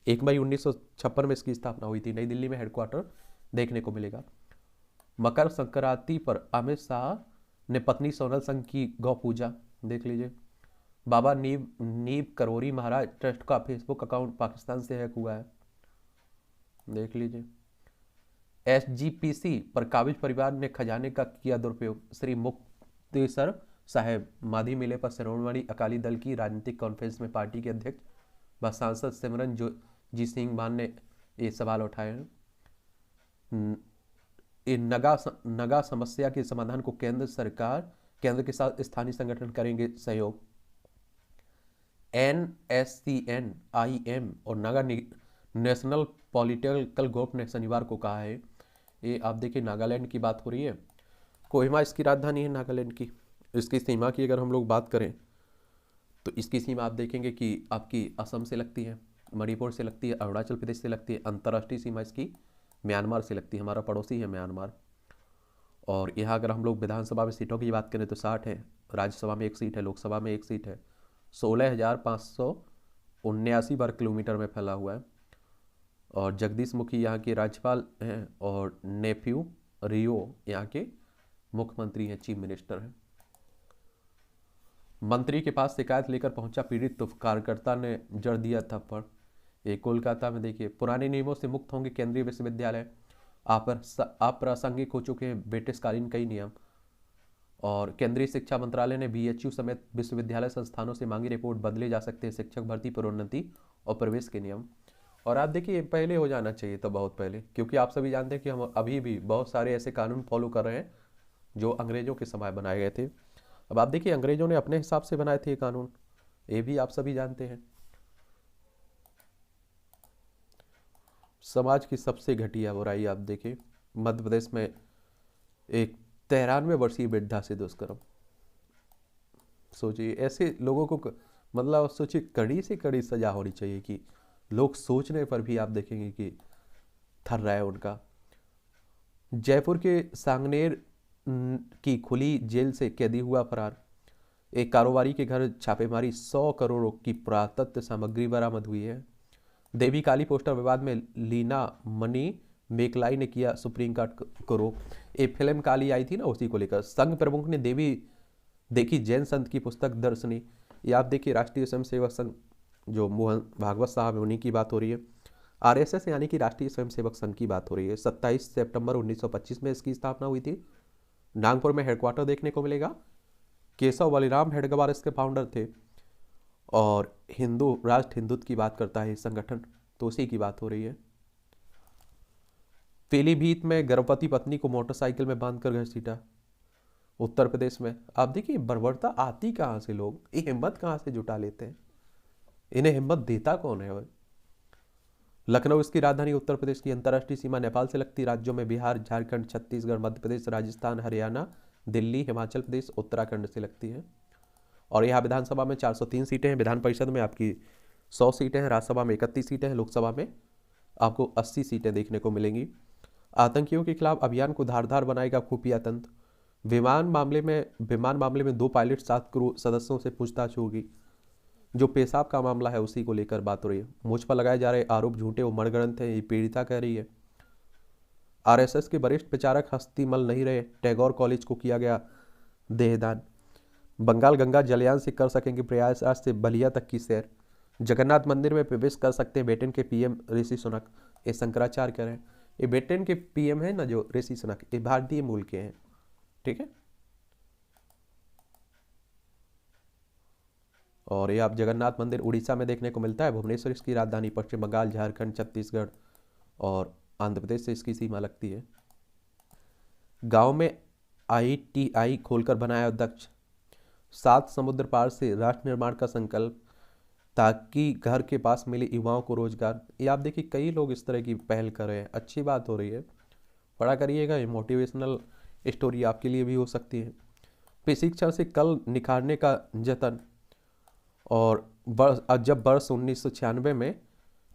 1 मई 1956 में इसकी स्थापना हुई थी, नई दिल्ली में हेडक्वार्टर देखने को मिलेगा। मकर संक्रांति पर अमित शाह ने पत्नी सोनल संघ की गौ पूजा, देख लीजिए। बाबा नीब करोरी महाराज ट्रस्ट का फेसबुक अकाउंट पाकिस्तान से हैक हुआ है, देख लीजिए। एसजीपीसी पर काबिज परिवार ने खजाने का किया दुरुपयोग, श्री मुक्तेसर साहेब माधी मेले पर शिरोमणि अकाली दल की राजनीतिक कॉन्फ्रेंस में पार्टी के अध्यक्ष व सांसद सिमरनजीत सिंह मान ने ये सवाल उठाए हैं। नगा समस्या के समाधान को केंद्र के साथ स्थानीय संगठन करेंगे सहयोग। NSCN, IM और नागा नेशनल पॉलिटिकल ग्रुप ने शनिवार को कहा है, ये आप देखिए नागालैंड की बात हो रही है, कोहिमा इसकी राजधानी है नागालैंड की। इसकी सीमा की अगर हम लोग बात करें तो इसकी सीमा आप देखेंगे कि आपकी असम से लगती है, मणिपुर से लगती है, अरुणाचल प्रदेश से लगती है, अंतर्राष्ट्रीय सीमा इसकी म्यांमार से लगती है, हमारा पड़ोसी है म्यांमार। और यहाँ अगर हम लोग विधानसभा में सीटों की बात करें तो 60 है, राज्यसभा में 1 सीट है, लोकसभा में 1 सीट है, 16,579 वर्ग किलोमीटर में फैला हुआ है। और जगदीश मुखी यहाँ के राज्यपाल हैं और नेफ्यू रियो यहाँ के मुख्यमंत्री हैं, चीफ मिनिस्टर हैं। मंत्री के पास शिकायत लेकर पहुंचा पीड़ित तो कार्यकर्ता ने जड़ दिया थप्पड़। ये कोलकाता में देखिए, पुराने नियमों से मुक्त होंगे केंद्रीय विश्वविद्यालय, अप्रासंगिक हो चुके हैं ब्रिटिशकालीन कई नियम। और केंद्रीय शिक्षा मंत्रालय ने बीएचयू समेत विश्वविद्यालय संस्थानों से मांगी रिपोर्ट, बदले जा सकते हैं शिक्षक भर्ती, प्रोन्नति और प्रवेश के नियम। और आप देखिए, पहले हो जाना चाहिए था, बहुत पहले, क्योंकि आप सभी जानते हैं कि हम अभी भी बहुत सारे ऐसे कानून फॉलो कर रहे हैं जो अंग्रेजों के समय बनाए गए थे। अब आप देखिए, अंग्रेजों ने अपने हिसाब से बनाए थे ये कानून, ये भी आप सभी जानते हैं। समाज की सबसे घटिया बुराई आप देखिए, मध्य प्रदेश में एक 93 वर्षीय वृद्धा से दुष्कर्म। सोचिए, ऐसे लोगों को मतलब सोचिए, कड़ी से कड़ी सजा होनी चाहिए कि लोग सोचने पर भी आप देखेंगे कि थर रहा है उनका। जयपुर के सांगनेर की खुली जेल से कैदी हुआ फरार। एक कारोबारी के घर छापेमारी, 100 करोड़ की पुरातत्व सामग्री बरामद हुई है। देवी काली पोस्टर विवाद में लीना मनी मेकलाई ने किया सुप्रीम कोर्ट को रोक। एक फिल्म काली आई थी ना, उसी को लेकर संघ प्रमुख ने देवी देखी जैन संत की पुस्तक दर्शनी। ये आप देखिए, राष्ट्रीय स्वयंसेवक संघ जो मोहन भागवत साहब है, उन्हीं की बात हो रही है। आरएसएस यानी कि राष्ट्रीय स्वयंसेवक संघ की बात हो रही है। 27 सितंबर 1925 में इसकी स्थापना हुई थी। नागपुर में हेडक्वार्टर देखने को मिलेगा। केशव बलिराम हेडगेवार इसके फाउंडर थे। और हिंदू राष्ट्र हिंदुत्व की बात करता है ये संगठन, तो उसी की बात हो रही है। पीलीभीत में गर्भवती पत्नी को मोटरसाइकिल में बांधकर घसीटा। उत्तर प्रदेश में आप देखिए, बर्बरता आती कहाँ से, लोग ये हिम्मत कहाँ से जुटा लेते हैं, इन्हें हिम्मत देता कौन है। और लखनऊ इसकी राजधानी, उत्तर प्रदेश की अंतर्राष्ट्रीय सीमा नेपाल से लगती राज्यों में बिहार, झारखंड, छत्तीसगढ़, मध्य प्रदेश, राजस्थान, हरियाणा, दिल्ली, हिमाचल प्रदेश, उत्तराखंड से लगती है। और यहाँ विधानसभा में 403 सीटें हैं, विधान परिषद में आपकी 100 सीटें हैं, राज्यसभा में 31 सीटें हैं, लोकसभा में आपको 80 सीटें देखने को मिलेंगी। आतंकियों के खिलाफ अभियान को धारदार बनाएगा खुफिया तंत्र। विमान मामले में 2 पायलट, 7 क्रू सदस्यों से पूछताछ होगी। जो पेशाब का मामला है उसी को लेकर बात हो रही है। मुझ पर लगाए जा रहे आरोप झूठे व मनगढ़ंत हैं, ये पीड़िता कह रही है। आरएसएस के वरिष्ठ प्रचारक हस्तीमल नहीं रहे, टैगोर कॉलेज को किया गया देहदान। बंगाल गंगा जलयान से कर सकेंगे प्रयागराज से बलिया तक की सैर। जगन्नाथ मंदिर में प्रवेश कर सकते हैं ब्रिटेन के पीएम ऋषि सुनक, ये शंकराचार्य कह रहे हैं। ये ब्रिटेन के पीएम है ना जो ऋषि सुनक, ये भारतीय मूल के हैं, ठीक है। और ये आप जगन्नाथ मंदिर उड़ीसा में देखने को मिलता है। भुवनेश्वर इसकी राजधानी, पश्चिम बंगाल, झारखंड, छत्तीसगढ़ और आंध्र प्रदेश से इसकी सीमा लगती है। गांव में आईटीआई खोलकर बनाया अध्यक्ष। 7 समुद्र पार से राष्ट्र निर्माण का संकल्प, ताकि घर के पास मिले युवाओं को रोजगार। ये आप देखिए, कई लोग इस तरह की पहल कर रहे हैं, अच्छी बात हो रही है, पढ़ा करिएगा। ये मोटिवेशनल स्टोरी आपके लिए भी हो सकती है। प्रशिक्षण से कल निखारने का जतन। और जब वर्ष 1996 में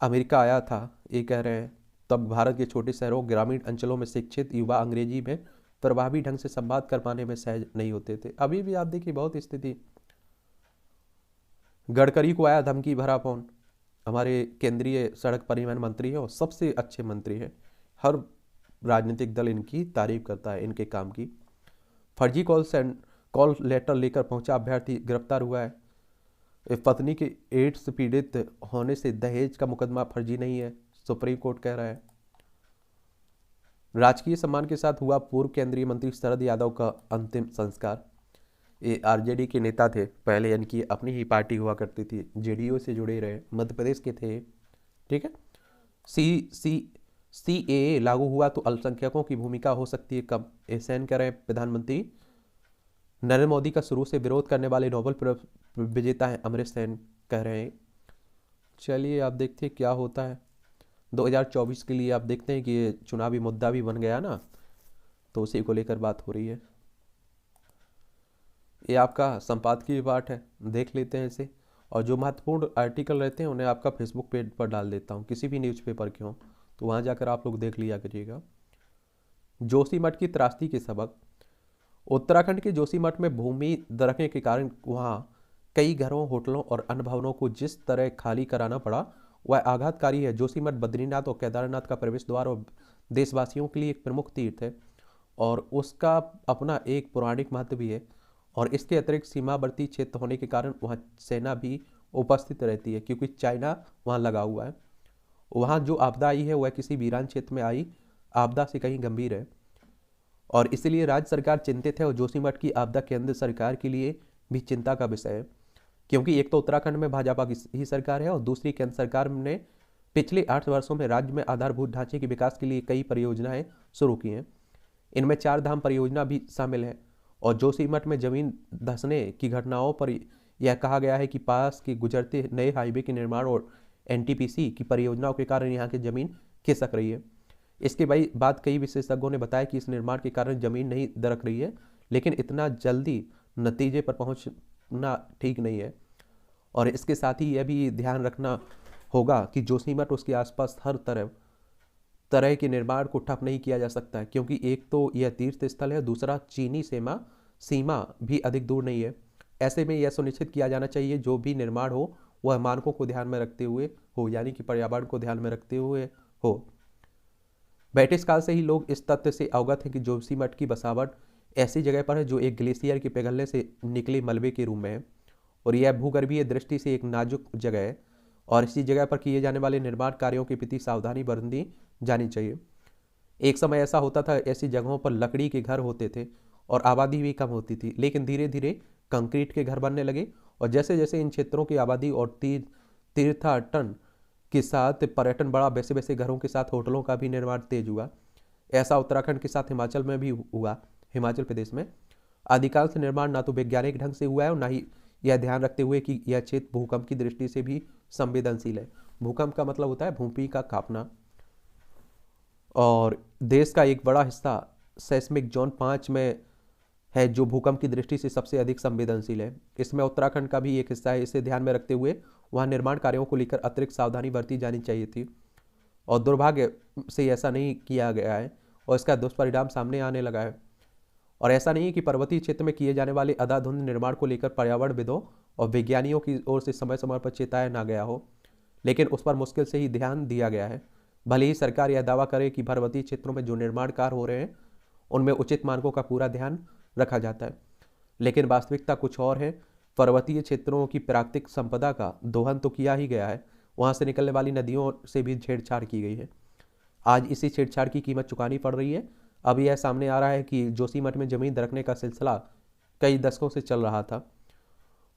अमेरिका आया था, ये कह रहे हैं, तब भारत के छोटे शहरों, ग्रामीण अंचलों में शिक्षित युवा अंग्रेजी में प्रभावी ढंग से संवाद कर पाने में सहज नहीं होते थे। अभी भी आप देखिए बहुत स्थिति। गडकरी को आया धमकी भरा फोन। हमारे केंद्रीय सड़क परिवहन मंत्री हैं और सबसे अच्छे मंत्री हैं, हर राजनीतिक दल इनकी तारीफ करता है, इनके काम की। फर्जी कॉल लेटर लेकर पहुंचा अभ्यर्थी गिरफ्तार हुआ है। पत्नी के एड्स पीड़ित होने से दहेज का मुकदमा फर्जी नहीं है, सुप्रीम कोर्ट कह रहा है। राजकीय सम्मान के साथ हुआ पूर्व केंद्रीय मंत्री शरद यादव का अंतिम संस्कार। ये आरजेडी के नेता थे पहले, इनकी अपनी ही पार्टी हुआ करती थी, जेडीयू से जुड़े रहे, मध्य प्रदेश के थे, ठीक है। सीएए लागू हुआ तो अल्पसंख्यकों की भूमिका हो सकती है कम, एहसान कह रहे हैं प्रधानमंत्री। नरेंद्र मोदी का शुरू से विरोध करने वाले नोबेल विजेता हैं अमर्त्य सेन, कह रहे हैं। चलिए आप देखते हैं क्या होता है 2024 के लिए। आप देखते हैं कि ये चुनावी मुद्दा भी बन गया ना, तो उसी को लेकर बात हो रही है। ये आपका संपादकीय पाठ है, देख लेते हैं इसे। और जो महत्वपूर्ण आर्टिकल रहते हैं उन्हें आपका फेसबुक पेज पर डाल देता हूँ, किसी भी न्यूज़पेपर के हों, तो वहाँ जाकर आप लोग देख लिया करिएगा। जोशीमठ की त्रासदी के सबक। उत्तराखंड के जोशीमठ में भूमि दरकने के कारण वहाँ कई घरों, होटलों और अन्य भवनों को जिस तरह खाली कराना पड़ा वह आघातकारी है। जोशीमठ बद्रीनाथ और केदारनाथ का प्रवेश द्वार और देशवासियों के लिए एक प्रमुख तीर्थ है और उसका अपना एक पौराणिक महत्व भी है। और इसके अतिरिक्त सीमावर्ती क्षेत्र होने के कारण वहाँ सेना भी उपस्थित रहती है, क्योंकि चाइना वहाँ लगा हुआ है। वहाँ जो आपदा आई है वह किसी वीरान क्षेत्र में आई आपदा से कहीं गंभीर है, और इसलिए राज्य सरकार चिंतित है और जोशीमठ की आपदा केंद्र सरकार के लिए भी चिंता का विषय है। क्योंकि एक तो उत्तराखंड में भाजपा की ही सरकार है और दूसरी केंद्र सरकार ने पिछले 8 वर्षों में राज्य में आधारभूत ढांचे के विकास के लिए कई परियोजनाएं शुरू की हैं। इनमें 4 धाम परियोजना भी शामिल है। और जोशीमठ में जमीन धंसने की घटनाओं पर यह कहा गया है कि पास के गुजरते नए हाईवे के निर्माण और एनटीपीसी की परियोजनाओं के कारण यहाँ की जमीन खिसक रही है। इसके बाद कई विशेषज्ञों ने बताया कि इस निर्माण के कारण जमीन नहीं दरक रही है, लेकिन इतना जल्दी नतीजे पर पहुंचना ठीक नहीं है। और इसके साथ ही यह भी ध्यान रखना होगा कि जोशीमठ उसके आसपास हर तरह के निर्माण को ठप नहीं किया जा सकता है, क्योंकि एक तो यह तीर्थ स्थल है, दूसरा चीनी सीमा भी अधिक दूर नहीं है। ऐसे में यह सुनिश्चित किया जाना चाहिए जो भी निर्माण हो वह मानकों को ध्यान में रखते हुए हो, यानी कि पर्यावरण को ध्यान में रखते हुए हो। ब्रिटिश काल से ही लोग इस तथ्य से अवगत हैं कि जोशीमठ की बसावट ऐसी जगह पर है जो एक ग्लेशियर के पिघलने से निकले मलबे के रूप में है, और यह भूगर्भीय दृष्टि से एक नाजुक जगह है, और इसी जगह पर किए जाने वाले निर्माण कार्यों के प्रति सावधानी बरतनी जानी चाहिए। एक समय ऐसा होता था, ऐसी जगहों पर लकड़ी के घर होते थे और आबादी भी कम होती थी, लेकिन धीरे धीरे कंक्रीट के घर बनने लगे, और जैसे जैसे इन क्षेत्रों की आबादी और तीर्थाटन के साथ पर्यटन बढ़ा, वैसे वैसे घरों के साथ होटलों का भी निर्माण तेज हुआ। ऐसा उत्तराखंड के साथ हिमाचल में भी हुआ। हिमाचल प्रदेश में अधिकांश निर्माण ना तो वैज्ञानिक ढंग से हुआ है और ना ही यह ध्यान रखते हुए कि यह क्षेत्र भूकंप की दृष्टि से भी संवेदनशील है। भूकंप का मतलब होता है भूमि का कांपना। और देश का एक बड़ा हिस्सा सेस्मिक जोन 5 में है, जो भूकंप की दृष्टि से सबसे अधिक संवेदनशील है। इसमें उत्तराखंड का भी एक हिस्सा है। इसे ध्यान में रखते हुए वहाँ निर्माण कार्यों को लेकर अतिरिक्त सावधानी बरती जानी चाहिए थी, और दुर्भाग्य से ऐसा नहीं किया गया है और इसका दुष्परिणाम सामने आने लगा है। और ऐसा नहीं है कि पर्वतीय क्षेत्र में किए जाने वाले अंधाधुंध निर्माण को लेकर पर्यावरणविदों और विज्ञानियों की ओर से समय समय पर चेताया ना गया हो, लेकिन उस पर मुश्किल से ही ध्यान दिया गया है। भले ही सरकार यह दावा करे कि पर्वतीय क्षेत्रों में जो निर्माण कार्य हो रहे हैं उनमें उचित मानकों का पूरा ध्यान रखा जाता है, लेकिन वास्तविकता कुछ और है। पर्वतीय क्षेत्रों की प्राकृतिक संपदा का दोहन तो किया ही गया है, वहां से निकलने वाली नदियों से भी छेड़छाड़ की गई है। आज इसी छेड़छाड़ की कीमत चुकानी पड़ रही है। अब यह सामने आ रहा है कि जोशीमठ में जमीन दरकने का सिलसिला कई दशकों से चल रहा था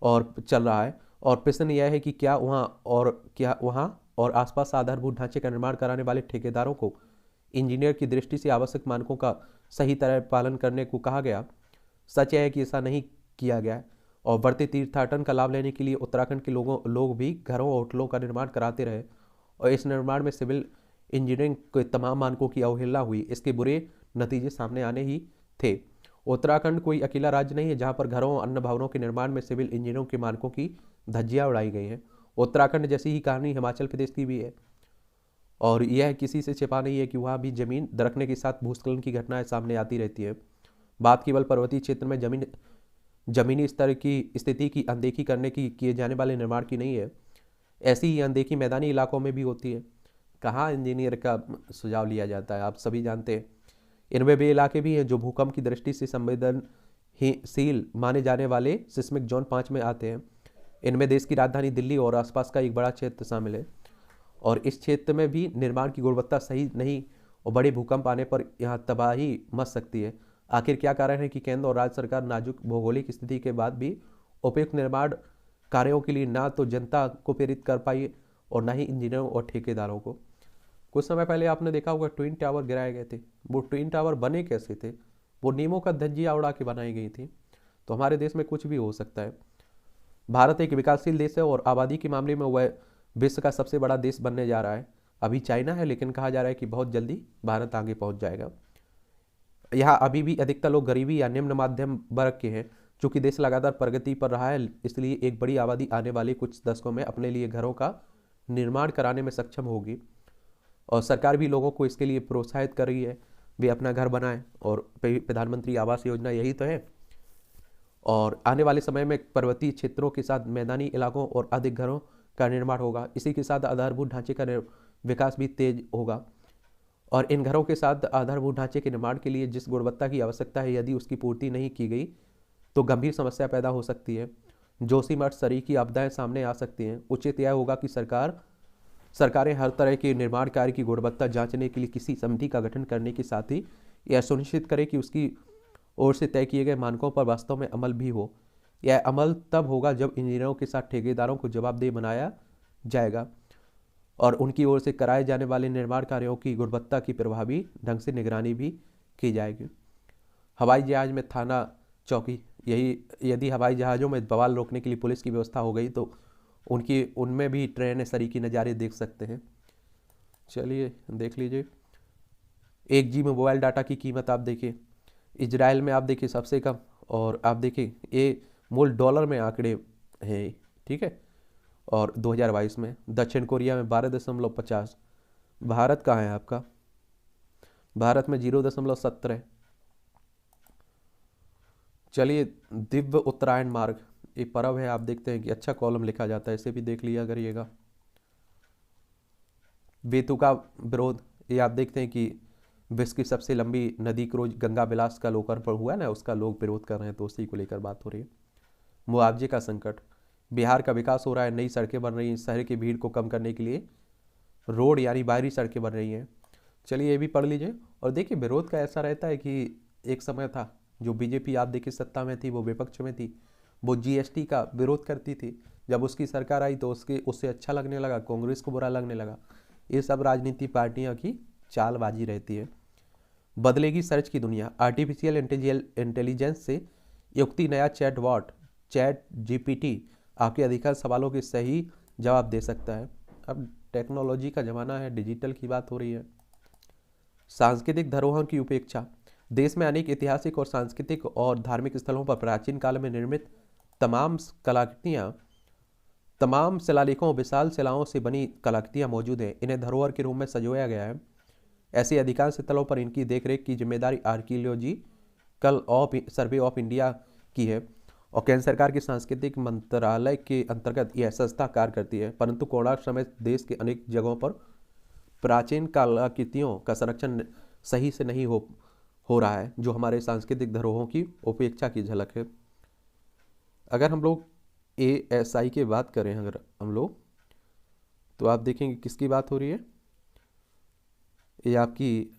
और चल रहा है, और प्रश्न यह है कि क्या वहाँ और आसपास आधारभूत ढांचे का निर्माण कराने वाले ठेकेदारों को इंजीनियर की दृष्टि से आवश्यक मानकों का सही तरह पालन करने को कहा गया। सच यह है कि ऐसा नहीं किया गया है, और बढ़ते तीर्थाटन का लाभ लेने के लिए उत्तराखंड के लोग भी घरों और होटलों का निर्माण कराते रहे, और इस निर्माण में सिविल इंजीनियरिंग के तमाम मानकों की अवहेलना हुई। इसके बुरे नतीजे सामने आने ही थे। उत्तराखंड कोई अकेला राज्य नहीं है जहाँ पर घरों और अन्य भवनों के निर्माण में सिविल इंजीनियरों के मानकों की धज्जियां उड़ाई गई हैं। उत्तराखंड जैसी ही कहानी हिमाचल प्रदेश की भी है, और यह किसी से छिपा नहीं है कि वहाँ भी जमीन दरकने के साथ भूस्खलन की घटनाएं सामने आती रहती है। बात केवल पर्वतीय क्षेत्र में जमीनी स्तर की स्थिति की अनदेखी करने की किए जाने वाले निर्माण की नहीं है, ऐसी ही अनदेखी मैदानी इलाकों में भी होती है। कहाँ इंजीनियर का सुझाव लिया जाता है, आप सभी जानते हैं। इनमें वे इलाके भी हैं जो भूकंप की दृष्टि से संवेदनशील माने जाने वाले सिस्मिक जोन 5 में आते हैं। इनमें देश की राजधानी दिल्ली और आसपास का एक बड़ा क्षेत्र शामिल है, और इस क्षेत्र में भी निर्माण की गुणवत्ता सही नहीं और बड़े भूकंप आने पर यहाँ तबाही मच सकती है। आखिर क्या कारण है कि केंद्र और राज्य सरकार नाजुक भौगोलिक स्थिति के बाद भी उपयुक्त निर्माण कार्यों के लिए ना तो जनता को प्रेरित कर पाई और ना ही इंजीनियरों और ठेकेदारों को। कुछ समय पहले आपने देखा होगा ट्विन टावर गिराए गए थे। वो ट्विन टावर बने कैसे थे? वो नीमों का धज्जियां उड़ा के बनाई गई थी। तो हमारे देश में कुछ भी हो सकता है। भारत एक विकासशील देश है और आबादी के मामले में वह विश्व का सबसे बड़ा देश बनने जा रहा है। अभी चाइना है, लेकिन कहा जा रहा है कि बहुत जल्दी भारत आगे पहुंच जाएगा। यहाँ अभी भी अधिकतर लोग गरीबी या निम्न मध्यम वर्ग के हैं। चूंकि देश लगातार प्रगति पर रहा है, इसलिए एक बड़ी आबादी आने वाले कुछ दशकों में अपने लिए घरों का निर्माण कराने में सक्षम होगी, और सरकार भी लोगों को इसके लिए प्रोत्साहित कर रही है वे अपना घर बनाएं, और प्रधानमंत्री आवास योजना यही तो है। और आने वाले समय में पर्वतीय क्षेत्रों के साथ मैदानी इलाकों और अधिक घरों का निर्माण होगा। इसी के साथ आधारभूत ढांचे का विकास भी तेज होगा, और इन घरों के साथ आधारभूत ढांचे के निर्माण के लिए जिस गुणवत्ता की आवश्यकता है, यदि उसकी पूर्ति नहीं की गई तो गंभीर समस्या पैदा हो सकती है। जोशीमठ सरीखी आपदाएं सामने आ सकती हैं। उचित यह होगा कि सरकारें हर तरह के निर्माण कार्य की गुणवत्ता जांचने के लिए किसी समिति का गठन करने के साथ ही यह सुनिश्चित करें कि उसकी ओर से तय किए गए मानकों पर वास्तव में अमल भी हो। यह अमल तब होगा जब इंजीनियरों के साथ ठेकेदारों को जवाबदेह बनाया जाएगा और उनकी ओर से कराए जाने वाले निर्माण कार्यों की गुणवत्ता की प्रभावी ढंग से निगरानी भी की जाएगी। हवाई जहाज में थाना चौकी, यही यदि हवाई जहाज़ों में बवाल रोकने के लिए पुलिस की व्यवस्था हो गई तो उनमें भी ट्रेन सरीकी नज़ारे देख सकते हैं। चलिए देख लीजिए। 1 GB मोबाइल डाटा की कीमत आप देखिए, इजराइल में आप देखिए सबसे कम, और आप देखिए ये मूल डॉलर में आंकड़े हैं, ठीक है। और 2022 में दक्षिण कोरिया में 12.50। भारत कहाँ है आपका? भारत में 0.17। चलिए, दिव्य उत्तरायण मार्ग, ये पर्व है, आप देखते हैं कि अच्छा कॉलम लिखा जाता है, इसे भी देख लिया करिएगा। बेतु का विरोध, ये आप देखते हैं कि विश्व की सबसे लंबी नदी क्रूज गंगा विलास का लोकार्पण हुआ ना, उसका लोग विरोध कर रहे हैं, तो उसी को लेकर बात हो रही है। मुआवजे का संकट, बिहार का विकास हो रहा है, नई सड़कें बन रही हैं, शहर की भीड़ को कम करने के लिए रोड यानी बाहरी सड़कें बन रही हैं। चलिए ये भी पढ़ लीजिए। और देखिए विरोध का ऐसा रहता है कि एक समय था जो बीजेपी आप देखिए सत्ता में थी, वो विपक्ष में थी, वो जीएसटी का विरोध करती थी। जब उसकी सरकार आई तो उससे अच्छा लगने लगा, कांग्रेस को बुरा लगने लगा। ये सब राजनीति पार्टियों की चालबाजी रहती है। बदलेगी सर्च की दुनिया, आर्टिफिशियल इंटेलिजेंस से युक्ति नया चैट जीपीटी आपके अधिकांश सवालों के सही जवाब दे सकता है। अब टेक्नोलॉजी का ज़माना है, डिजिटल की बात हो रही है। सांस्कृतिक धरोहर की उपेक्षा, देश में अनेक ऐतिहासिक और सांस्कृतिक और धार्मिक स्थलों पर प्राचीन काल में निर्मित तमाम कलाकृतियाँ, तमाम शिलालेखों, विशाल शिलाओं से बनी कलाकृतियाँ मौजूद हैं। इन्हें धरोहर के रूप में संजोया गया है। ऐसे अधिकांश स्थलों पर इनकी देखरेख की जिम्मेदारी आर्कियोलॉजिकल सर्वे ऑफ इंडिया की है और केंद्र सरकार के सांस्कृतिक मंत्रालय के अंतर्गत यह संस्था कार्य करती है। परंतु कोणार्क समेत देश के अनेक जगहों पर प्राचीन कलाकृतियों का संरक्षण सही से नहीं हो रहा है, जो हमारे सांस्कृतिक धरोहरों की उपेक्षा की झलक है। अगर हम लोग ASI की बात करें, अगर हम लोग, तो आप देखेंगे किसकी बात हो रही है, ये आपकी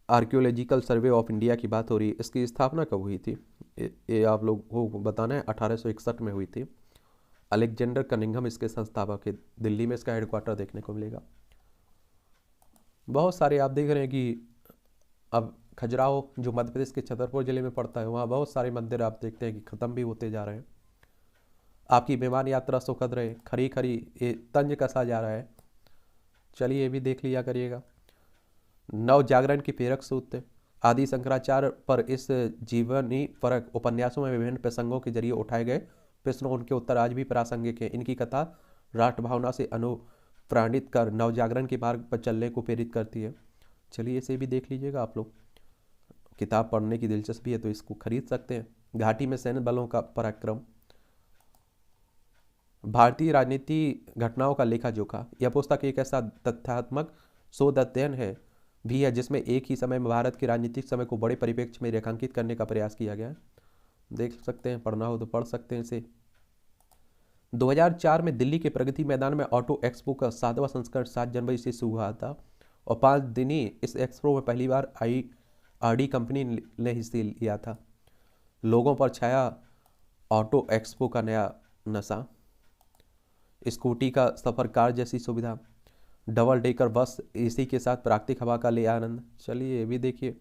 आर्कियोलॉजिकल सर्वे ऑफ इंडिया की बात हो रही है। इसकी स्थापना कब हुई थी ये आप लोग को बताना है। 1861 में हुई थी। अलेक्जेंडर कनिंघम इसके संस्थापक है। दिल्ली में इसका हेडक्वार्टर देखने को मिलेगा। बहुत सारे आप देख रहे हैं कि अब खजुराहो जो मध्य प्रदेश के छतरपुर जिले में पड़ता है, वहाँ बहुत सारे मंदिर आप देखते हैं कि ख़त्म भी होते जा रहे हैं। आपकी विमान यात्रा सुखद रहे, खरी खरी ये तंज कसा जा रहा है। चलिए ये भी देख लिया करिएगा। नव जागरण की प्रेरक सूत्र, आदि शंकराचार्य पर इस जीवनी परक उपन्यासों में विभिन्न प्रसंगों के जरिए उठाए गए प्रश्न, उनके उत्तर आज भी प्रासंगिक हैं। इनकी कथा राष्ट्र भावना से अनुप्राणित कर नव जागरण के मार्ग पर चलने को प्रेरित करती है। चलिए इसे भी देख लीजिएगा आप लोग। किताब पढ़ने की दिलचस्पी है तो इसको खरीद सकते हैं। घाटी में सैन्य बलों का पराक्रम, भारतीय राजनीति घटनाओं का लेखा जोखा, यह पुस्तक एक ऐसा तथ्यात्मक शोध अध्ययन है भी है जिसमें एक ही समय में भारत के राजनीतिक समय को बड़े परिप्रेक्ष्य में रेखांकित करने का प्रयास किया गया है। देख सकते हैं, पढ़ना हो तो पढ़ सकते हैं इसे। 2004 में दिल्ली के प्रगति मैदान में ऑटो एक्सपो का 7वां संस्करण 7 जनवरी से शुरू हुआ था और 5 दिन ही इस एक्सपो में पहली बार RD कंपनी ने हिस्सा लिया था। लोगों पर छाया ऑटो एक्सपो का नया नशा, स्कूटी का सफर कार जैसी सुविधा, डबल डेकर बस AC के साथ प्राकृतिक हवा का ले आनंद। चलिए ये भी देखिए।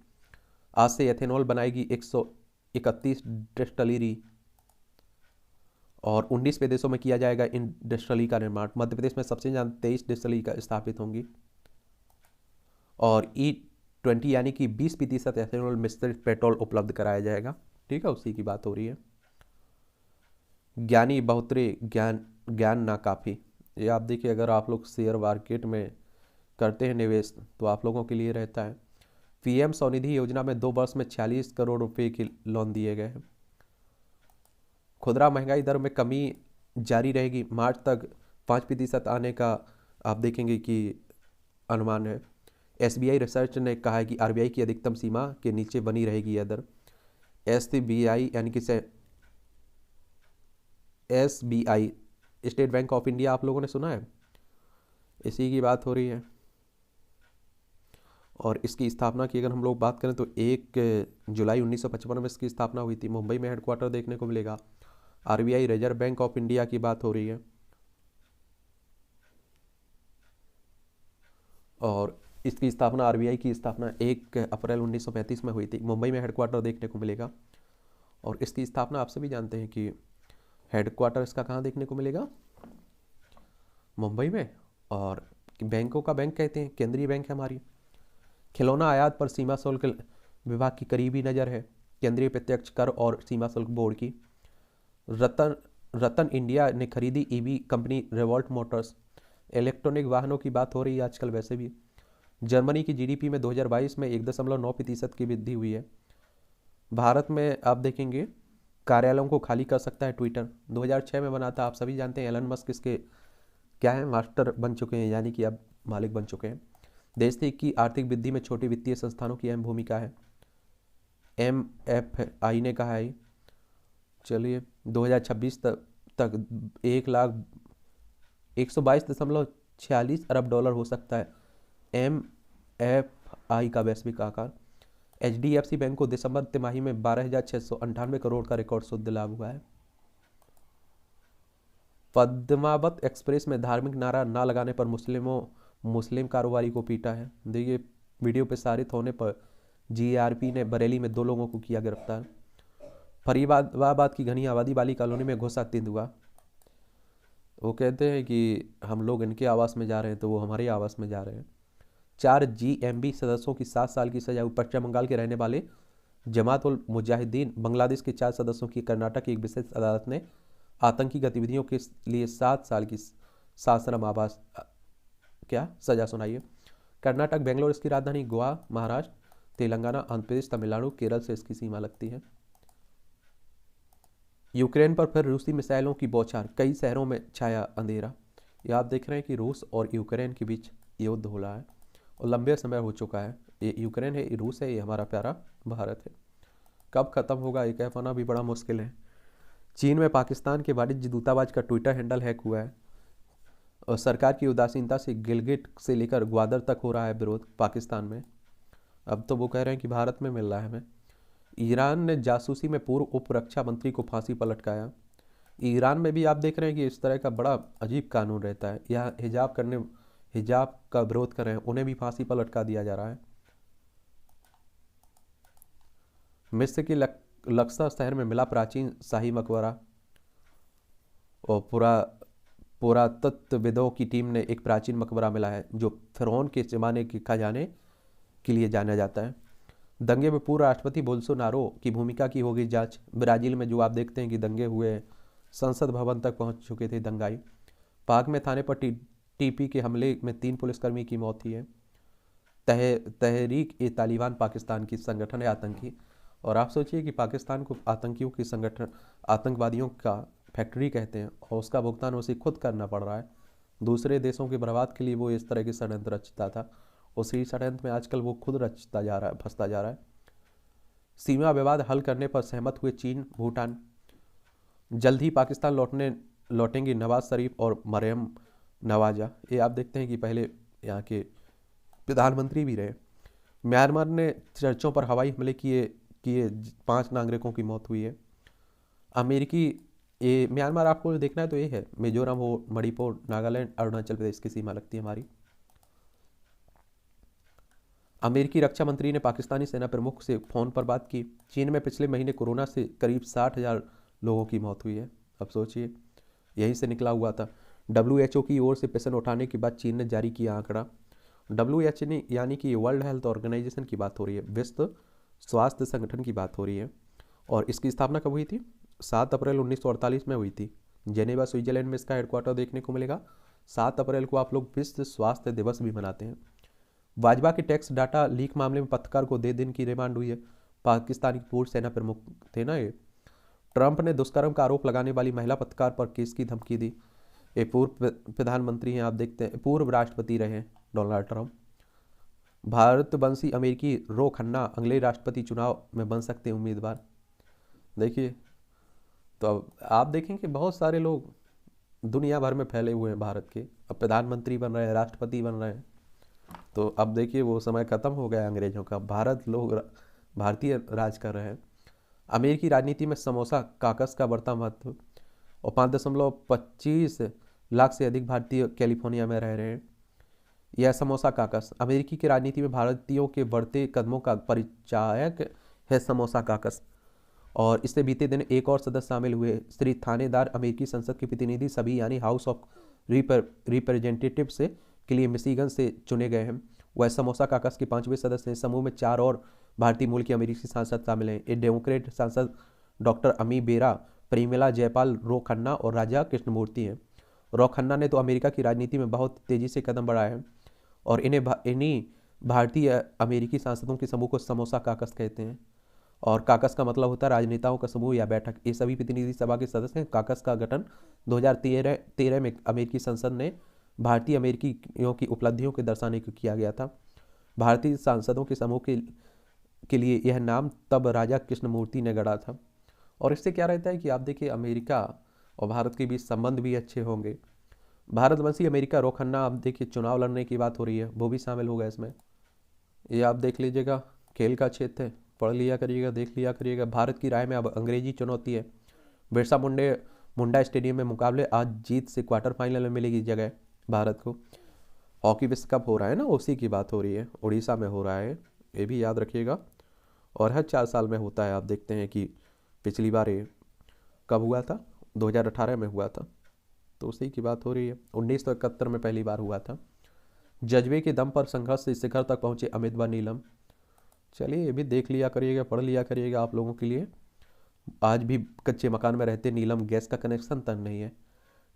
आज से एथेनॉल बनाएगी 131 डिस्टिलरी और 19 देशों में किया जाएगा इन डिस्टिलरी का निर्माण। मध्य प्रदेश में सबसे ज़्यादा 23 डिस्टिलरी का स्थापित होंगी और E20 यानी कि 20% एथेनॉल मिश्रित पेट्रोल उपलब्ध कराया जाएगा। ठीक है, उसी की बात हो रही है। ज्ञानी बहुतरे ज्ञान ना काफ़ी, ये आप देखिए। अगर आप लोग शेयर मार्केट में करते हैं निवेश तो आप लोगों के लिए रहता है। PM स्वनिधि योजना में 2 वर्ष में 46 करोड़ रुपए के लोन दिए गए हैं। खुदरा महंगाई दर में कमी जारी रहेगी, मार्च तक 5% आने का आप देखेंगे कि अनुमान है। एसबीआई रिसर्च ने कहा है कि आरबीआई की अधिकतम सीमा के नीचे बनी रहेगी यह दर। एसबीआई यानी कि SBI state bank of India आप लोगों ने सुना है, इसी की बात हो रही है। और इसकी स्थापना की अगर हम लोग बात करें तो 1 जुलाई 1955 में इसकी स्थापना हुई थी। मुंबई में हेडक्वार्टर देखने को मिलेगा। RBI reserve bank of India की बात हो रही है। और इसकी स्थापना, आरबीआई की स्थापना 1 अप्रैल 1935 में हुई थी। मुंबई में हेडक्वार्टर देखने को मिलेगा। और इसकी स्थापना आप सभी जानते हैं कि हेडक्वार्टर इसका कहाँ देखने को मिलेगा, मुंबई में। और बैंकों का बैंक कहते हैं, केंद्रीय बैंक है हमारी। खिलौना आयात पर सीमा शुल्क विभाग की करीबी नज़र है, केंद्रीय प्रत्यक्ष कर और सीमा शुल्क बोर्ड की। रतन इंडिया ने खरीदी EV company revolt Motors. Electronic वाहनों की बात हो रही है आजकल वैसे भी। जर्मनी की जीडीपी में 2022 में 1.9% की वृद्धि हुई है। भारत में आप देखेंगे कार्यालयों को खाली कर सकता है ट्विटर। 2006 में बना था, आप सभी जानते हैं। एलन मस्क इसके क्या है, मास्टर बन चुके हैं, यानी कि अब मालिक बन चुके हैं। देश की आर्थिक वृद्धि में छोटी वित्तीय संस्थानों की अहम भूमिका है, एमएफआई ने कहा है। चलिए 2026 तक 122.46 अरब डॉलर हो सकता है एमएफआई का वैश्विक आकार। एचडीएफसी बैंक को दिसंबर तिमाही में 12,698 करोड़ का रिकॉर्ड शुद्ध लाभ हुआ है। पद्मावत एक्सप्रेस में धार्मिक नारा ना लगाने पर मुस्लिम कारोबारी को पीटा है। देखिए वीडियो प्रसारित होने पर जीआरपी ने बरेली में 2 लोगों को किया गिरफ्तार। फरीदाबाद की घनी आबादी वाली कॉलोनी में घुसा तेंदुआ। वो कहते हैं कि हम लोग इनके आवास में जा रहे हैं तो वो हमारे आवास में जा रहे हैं। 4 जीएमबी सदस्यों की 7 साल की सजा। पश्चिम बंगाल के रहने वाले जमात उल मुजाहिदीन बांग्लादेश के 4 सदस्यों की कर्नाटक की एक विशेष अदालत ने आतंकी गतिविधियों के लिए 7 साल की साश्रम आवास सजा सुनाई है। कर्नाटक, बेंगलोर इसकी राजधानी, गोवा महाराष्ट्र, तेलंगाना, आंध्र प्रदेश, तमिलनाडु, केरल से इसकी सीमा लगती है। यूक्रेन पर फिर रूसी मिसाइलों की बौछार, कई शहरों में छाया अंधेरा। ये आप देख रहे हैं कि रूस और यूक्रेन के बीच युद्ध हो रहा है और लंबे समय हो चुका है। ये यूक्रेन है, ये रूस है, ये हमारा प्यारा भारत है। कब खत्म होगा ये कह पाना भी बड़ा मुश्किल है। चीन में पाकिस्तान के वाणिज्य दूतावास का ट्विटर हैंडल हैक हुआ है। और सरकार की उदासीनता से गिलगिट से लेकर ग्वादर तक हो रहा है विरोध पाकिस्तान में। अब तो वो कह रहे हैं कि भारत में मिल रहा है हमें। ईरान ने जासूसी में पूर्व उप रक्षा मंत्री को फांसी पर लटकाया। ईरान में भी आप देख रहे हैं कि इस तरह का बड़ा अजीब कानून रहता है। यह हिजाब का विरोध कर रहे हैं, उन्हें भी फांसी पर लटका दिया जा रहा है। मिस्र के लक्सा शहर में मिला प्राचीन शाही मकबरा। और पुरातत्वविदों की टीम ने एक प्राचीन मकबरा मिला है जो फिरौन के ज़माने के खजाने के लिए जाना जाता है। दंगे में पूर्व राष्ट्रपति बोल्सोनारो की भूमिका की होगी जांच। ब्राजील में जो आप देखते हैं कि दंगे हुए, संसद भवन तक पहुंच चुके थे दंगाई। पाक में थाने पर टीपी के हमले में 3 पुलिसकर्मी की मौत हुई है। तहरीक ए तालिबान पाकिस्तान की संगठन है आतंकी। और आप सोचिए कि पाकिस्तान को आतंकियों की संगठन, आतंकवादियों का फैक्ट्री कहते हैं और उसका भुगतान उसे खुद करना पड़ रहा है। दूसरे देशों के बर्बाद के लिए वो इस तरह के षड्यंत्र रचता था, उसी षड्यंत्र में आजकल वो खुद रचता जा रहा है, फंसता जा रहा है। सीमा विवाद हल करने पर सहमत हुए चीन भूटान। जल्द ही पाकिस्तान लौटेंगे नवाज शरीफ और मरियम नवाजा। ये आप देखते हैं कि पहले यहाँ के प्रधानमंत्री भी रहे। म्यांमार ने चर्चों पर हवाई हमले किए 5 नागरिकों की मौत हुई है। म्यांमार आपको देखना है तो ये है, मिजोरम हो, मणिपुर, नागालैंड, अरुणाचल प्रदेश की सीमा लगती है हमारी। अमेरिकी रक्षा मंत्री ने पाकिस्तानी सेना प्रमुख से फोन पर बात की। चीन में पिछले महीने कोरोना से करीब 60,000 लोगों की मौत हुई है। अब सोचिए, यहीं से निकला हुआ था। WHO की ओर से पेशेंट उठाने के बाद चीन ने जारी किया आंकड़ा। WHO यानी कि वर्ल्ड हेल्थ ऑर्गेनाइजेशन की बात हो रही है, विश्व स्वास्थ्य संगठन की बात हो रही है। और इसकी स्थापना कब हुई थी? 7 अप्रैल 1948 में हुई थी। जेनेवा स्विट्जरलैंड में इसका हेडक्वार्टर देखने को मिलेगा। 7 अप्रैल को आप लोग विश्व स्वास्थ्य दिवस भी मनाते हैं। भाजपा के टैक्स डाटा लीक मामले में पत्रकार को 2 दिन की रिमांड हुई है। पाकिस्तान की पूर्व सेना प्रमुख थे ना ये। ट्रंप ने दुष्कर्म का आरोप लगाने वाली महिला पत्रकार पर केस की धमकी दी। ये पूर्व प्रधानमंत्री हैं, आप देखते हैं, पूर्व राष्ट्रपति रहे डोनाल्ड ट्रंप। भारतवंशी अमेरिकी रो खन्ना अगले राष्ट्रपति चुनाव में बन सकते हैं उम्मीदवार। देखिए, तो अब आप देखें कि बहुत सारे लोग दुनिया भर में फैले हुए हैं भारत के, अब प्रधानमंत्री बन रहे हैं, राष्ट्रपति बन रहे हैं। तो अब देखिए वो समय खत्म हो गया अंग्रेजों का, भारतीय राज कर रहे हैं। अमेरिकी राजनीति में समोसा काकस का बढ़ता महत्व, और 5.25 लाख से अधिक भारतीय कैलिफोर्निया में रह रहे हैं। यह समोसा काकस अमेरिकी की राजनीति में भारतीयों के बढ़ते कदमों का परिचायक है। समोसा काकस, और इससे बीते दिन एक और सदस्य शामिल हुए। श्री थानेदार अमेरिकी संसद के प्रतिनिधि सभी यानी हाउस ऑफ रिप्रेजेंटेटिव से के लिए मिशिगन से चुने गए हैं। वह समोसा काकस के 5वें सदस्य हैं। समूह में 4 और भारतीय मूल के अमेरिकी सांसद शामिल हैं। एक डेमोक्रेट सांसद डॉक्टर अमी बेरा, परिमला जयपाल, रो खन्ना और राजा कृष्णमूर्ति हैं। रो खन्ना ने तो अमेरिका की राजनीति में बहुत तेजी से कदम बढ़ाए हैं, और इन्हीं भारतीय अमेरिकी सांसदों के समूह को समोसा काकस कहते हैं। और काकस का मतलब होता है राजनेताओं का समूह या बैठक। ये सभी प्रतिनिधि सभा के सदस्य हैं। काकस का गठन 2013 में अमेरिकी संसद ने भारतीय अमेरिकियों की उपलब्धियों के दर्शाने को किया गया था। भारतीय सांसदों के समूह के लिए यह नाम तब राजा कृष्णमूर्ति ने गढ़ा था। और इससे क्या रहता है कि आप देखिए अमेरिका और भारत के बीच संबंध भी अच्छे होंगे। भारतवंशी अमेरिका रो खन्ना, आप देखिए चुनाव लड़ने की बात हो रही है, वो भी शामिल होगा इसमें। ये आप देख लीजिएगा, खेल का क्षेत्र है, पढ़ लिया करिएगा, देख लिया करिएगा। भारत की राय में अब अंग्रेजी चुनौती है। बिरसा मुंडा स्टेडियम में मुकाबले, आज जीत से क्वार्टर फाइनल में मिलेगी जगह भारत को। हॉकी विश्व कप हो रहा है ना, उसी की बात हो रही है, उड़ीसा में हो रहा है, ये भी याद रखिएगा। और हर 4 साल में होता है। आप देखते हैं कि पिछली बार ये कब हुआ था, 2018 में हुआ था, तो उसी की बात हो रही है। 1971 में पहली बार हुआ था। जज्बे के दम पर संघर्ष से शिखर तक पहुंचे अमित व नीलम। चलिए ये भी देख लिया करिएगा, पढ़ लिया करिएगा आप लोगों के लिए। आज भी कच्चे मकान में रहते नीलम, गैस का कनेक्शन तक नहीं है।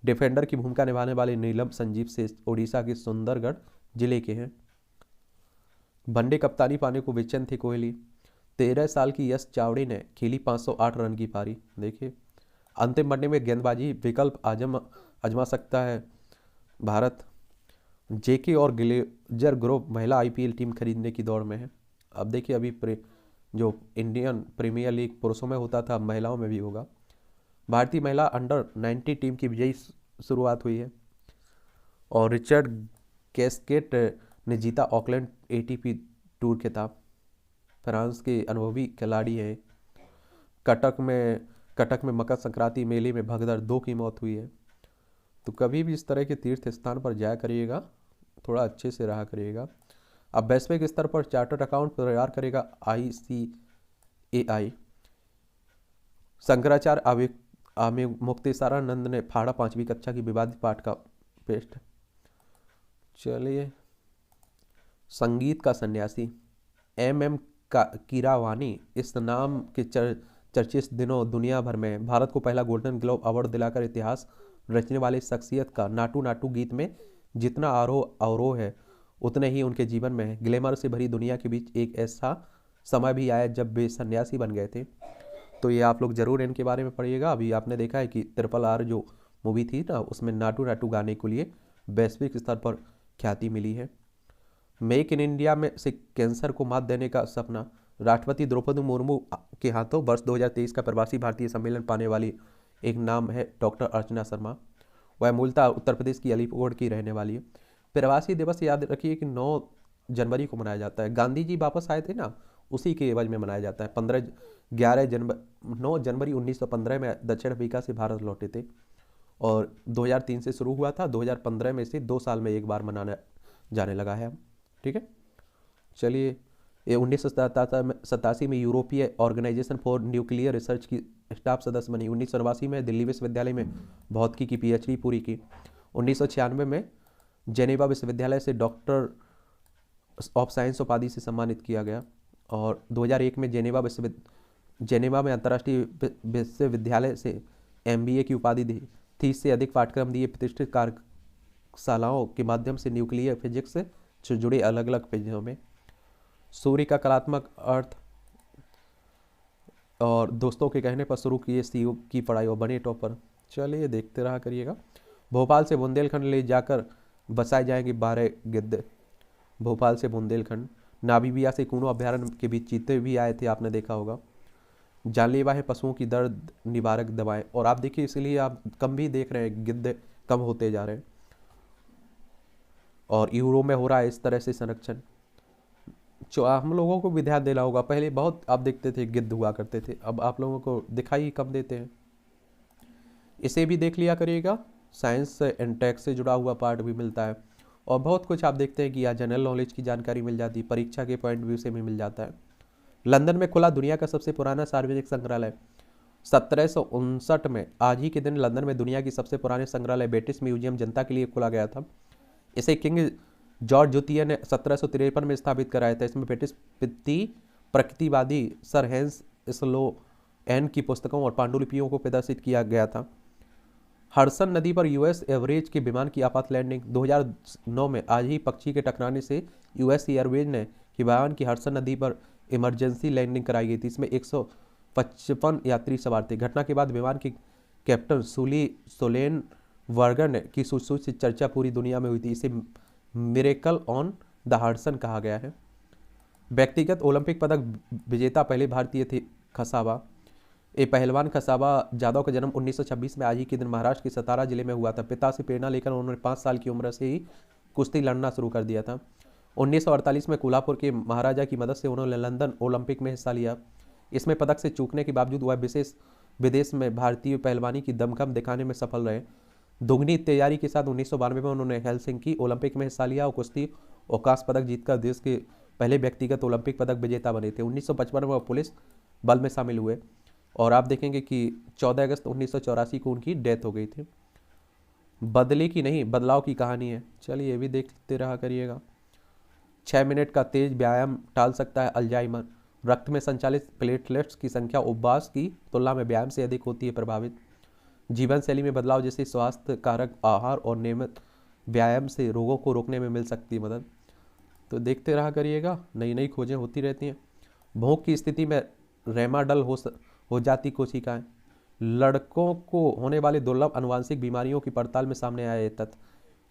डिफेंडर की भूमिका निभाने वाले नीलम संजीव से ओडिशा के सुंदरगढ़ जिले के हैं। वनडे कप्तानी पाने को बेचैन थे कोहली। 13 साल की यश चावड़े ने खेली 508 रन की पारी। देखिए, अंतिम वनडे में गेंदबाजी विकल्प आजमा सकता है भारत। जेके और ग्लेजर ग्रुप महिला आईपीएल टीम खरीदने की दौड़ में है। अब देखिए अभी जो इंडियन प्रीमियर लीग पुरुषों में होता था, महिलाओं में भी होगा। भारतीय महिला अंडर 90 टीम की विजयी शुरुआत हुई है। और रिचर्ड कैस्केट ने जीता ऑकलैंड एटीपी टूर खिताब। फ्रांस के अनुभवी खिलाड़ी हैं। कटक में मकर संक्रांति मेले में भगदड़ 2 की मौत हुई है। तो कभी भी इस तरह के तीर्थ स्थान पर जाया करिएगा, थोड़ा अच्छे से रहा करिएगा। अब वैश्विक स्तर पर चार्टर्ड अकाउंट तैयार करेगा ICAI। शंकराचार्य मुक्तेश्वरानंद ने फाड़ा 5वीं कक्षा की विवादित पाठ का पेस्ट। चलिए, संगीत का सन्यासी MM कीरावानी इस नाम के चर्चित दिनों दुनिया भर में। भारत को पहला गोल्डन ग्लोब अवार्ड दिलाकर इतिहास रचने वाले शख्सियत का नाटू नाटू गीत में जितना आरोह अवरोह है, उतने ही उनके जीवन में है। ग्लैमर से भरी दुनिया के बीच एक ऐसा समय भी आया जब वे सन्यासी बन गए थे। तो ये आप लोग जरूर इनके बारे में पढ़िएगा। अभी आपने देखा है कि RRR जो मूवी थी ना, उसमें नाटू नाटू गाने के लिए वैश्विक स्तर पर ख्याति मिली है। मेक इन इंडिया में से कैंसर को मात देने का सपना। राष्ट्रपति द्रौपदी मुर्मू के हाथों वर्ष 2023 का प्रवासी भारतीय सम्मेलन पाने वाली एक नाम है डॉक्टर अर्चना शर्मा। वह मूलतः उत्तर प्रदेश की अलीपुर की रहने वाली है। प्रवासी दिवस याद रखिए कि 9 जनवरी को मनाया जाता है। गांधी जी वापस आए थे ना, उसी के एवज में मनाया जाता है। 9 जनवरी 1915 में दक्षिण अफ्रीका से भारत लौटे थे, और 2003 से शुरू हुआ था। 2015 में से 2 साल में एक बार मनाने जाने लगा है। ठीक है, चलिए। ये 1987 में यूरोपीय ऑर्गेनाइजेशन फॉर न्यूक्लियर रिसर्च की स्टाफ सदस्य बनी। 1989 में दिल्ली विश्वविद्यालय में भौतिकी की PhD पूरी की। 1996 में जेनेवा विश्वविद्यालय से डॉक्टर ऑफ साइंस उपाधि से सम्मानित किया गया। और 2001 में जेनेवा में अंतर्राष्ट्रीय विश्वविद्यालय से MBA की उपाधि दी। 30 से अधिक पाठ्यक्रम दिए। प्रतिष्ठित कार्यशालाओं के माध्यम से न्यूक्लियर फिजिक्स से जुड़े अलग अलग पेजों में। सूर्य का कलात्मक अर्थ, और दोस्तों के कहने पर शुरू किए CO की पढ़ाई और बने टॉपर। चलिए देखते रहा करिएगा। भोपाल से बुंदेलखंड ले जाकर बसाए जाएंगे 12 गिद्ध। भोपाल से बुंदेलखंड, नामीबिया से कूनो अभ्यारण्य के बीच चीते भी आए थे, आपने देखा होगा। जानलेवा है पशुओं की दर्द निवारक दवाएं, और आप देखिए इसीलिए आप कम भी देख रहे हैं, गिद्ध कम होते जा रहे हैं। और यूरोप में हो रहा है इस तरह से संरक्षण। जो हम लोगों को भी ध्यान देना होगा, पहले बहुत आप देखते थे गिद्ध हुआ करते थे, अब आप लोगों को दिखाई कम देते हैं। इसे भी देख लिया करिएगा, साइंस एंड टेक से जुड़ा हुआ पार्ट भी मिलता है, और बहुत कुछ आप देखते हैं कि यहाँ जनरल नॉलेज की जानकारी मिल जाती है, परीक्षा के पॉइंट व्यू से भी मिल जाता है। लंदन में खुला दुनिया का सबसे पुराना सार्वजनिक संग्रहालय 1759 में आज ही के दिन लंदन में दुनिया की सबसे पुराने संग्रहालय ब्रिटिश म्यूजियम जनता के लिए खोला गया था। इसे किंग जॉर्ज द्वितीय ने 1753 में स्थापित कराया था। इसमें ब्रिटिश प्रकृतिवादी सर हेंस स्लो एन की पुस्तकों और पांडुलिपियों को प्रदर्शित किया गया था। हडसन नदी पर यूएस एवरेज के विमान की आपात लैंडिंग 2009 में आज ही पक्षी के टकराने से यूएस एयरवेज ने विमान की हडसन नदी पर इमरजेंसी लैंडिंग कराई गई थी। इसमें 155 यात्री सवार थे। घटना के बाद विमान के कैप्टन सोलेन वर्गन की सुश्रुत चर्चा पूरी दुनिया में हुई थी। इसे मिरेकल ऑन द हडसन कहा गया है। व्यक्तिगत ओलंपिक पदक विजेता पहले भारतीय थे खसाबा। ये पहलवान खसाबा जादव का जन्म 1926 में आज ही के दिन महाराष्ट्र के सतारा जिले में हुआ था। पिता से प्रेरणा लेकर उन्होंने 5 साल की उम्र से ही कुश्ती लड़ना शुरू कर दिया था। 1948 में कोल्हापुर के महाराजा की मदद से उन्होंने लंदन ओलंपिक में हिस्सा लिया। इसमें पदक से चूकने के बावजूद वह विदेश में भारतीय पहलवानी की दमखम दिखाने में सफल रहे। दुगनी तैयारी के साथ 1992 में उन्होंने हेलसिंकी ओलंपिक में हिस्सा लिया और कुश्ती और कांस्य पदक जीतकर देश के पहले व्यक्तिगत ओलंपिक पदक विजेता बने थे। 1955 में वह पुलिस बल में शामिल हुए और आप देखेंगे कि 14 अगस्त 1984 को उनकी डेथ हो गई थी। बदले की नहीं बदलाव की कहानी है। चलिए ये भी देखते रहा करिएगा। 6 मिनट का तेज व्यायाम टाल सकता है अल्जाइमर। रक्त में संचालित प्लेटलेट्स की संख्या उपवास की तुलना में व्यायाम से अधिक होती है प्रभावित। जीवन शैली में बदलाव जैसे स्वास्थ्य कारक आहार और नियमित व्यायाम से रोगों को रोकने में मिल सकती है मदद। तो देखते रहा करिएगा, नई नई खोजें होती रहती हैं। भूख की स्थिति में रेमाडल हो जाती कोशिकाएं। लड़कों को होने वाले दुर्लभ आनुवंशिक बीमारियों की पड़ताल में सामने आया ये तथ्य।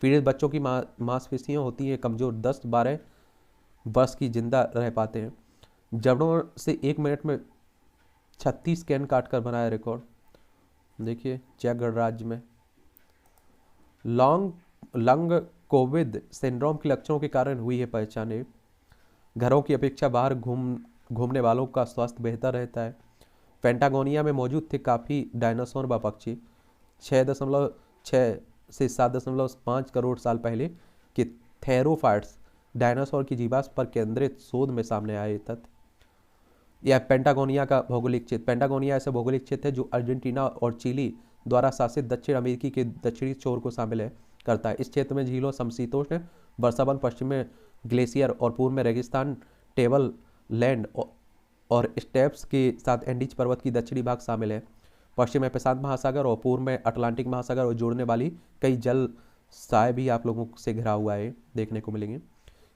पीड़ित बच्चों की मांसपेशियां होती हैं कमजोर, 10-12 वर्ष की जिंदा रह पाते हैं। जबड़ों से 1 मिनट में 36 कैन काटकर बनाया रिकॉर्ड। देखिए चेक गणराज्य में लंग कोविड सिंड्रोम के लक्षणों के कारण हुई है पहचान। घरों की अपेक्षा बाहर घूमने वालों का स्वास्थ्य बेहतर रहता है। पेंटागोनिया में मौजूद थे काफ़ी डायनासोर व पक्षी। 6.6 से 7.5 करोड़ साल पहले के थेरोफाइट्स डायनासोर की जीवाश्म पर केंद्रित शोध में सामने आए तथ्य। यह पेंटागोनिया का भौगोलिक क्षेत्र। पेंटागोनिया ऐसा भौगोलिक क्षेत्र है जो अर्जेंटीना और चिली द्वारा शासित दक्षिण अमेरिकी के दक्षिणी छोर को शामिल करता है। इस क्षेत्र में झीलों, समशीतोष्ण वर्षावन, पश्चिम में ग्लेशियर और पूर्व में रेगिस्तान, टेबल लैंड और स्टेप्स के साथ एंडीज पर्वत की दक्षिणी भाग शामिल है। पश्चिम में प्रशांत महासागर और पूर्व में अटलांटिक महासागर और जोड़ने वाली कई जल साय भी आप लोगों से घिरा हुआ है, देखने को मिलेंगे।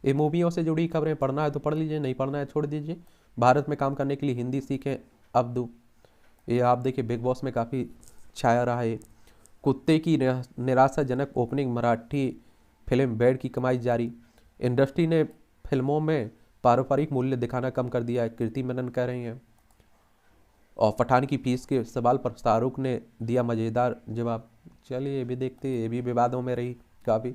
ये मूवियों से जुड़ी खबरें पढ़ना है तो पढ़ लीजिए, नहीं पढ़ना है छोड़ दीजिए। भारत में काम करने के लिए हिंदी सीखें अब्दू। ये आप देखिए बिग बॉस में काफ़ी छाया रहा है। कुत्ते की निराशाजनक ओपनिंग, मराठी फिल्म बेड की कमाई जारी। इंडस्ट्री ने फिल्मों में पारंपरिक मूल्य दिखाना कम कर दिया है, कीर्ति मेनन कह रही हैं। और पठान की फीस के सवाल पर शाहरुख ने दिया मज़ेदार जवाब। चलिए ये भी देखते, ये भी विवादों में रही काफ़ी।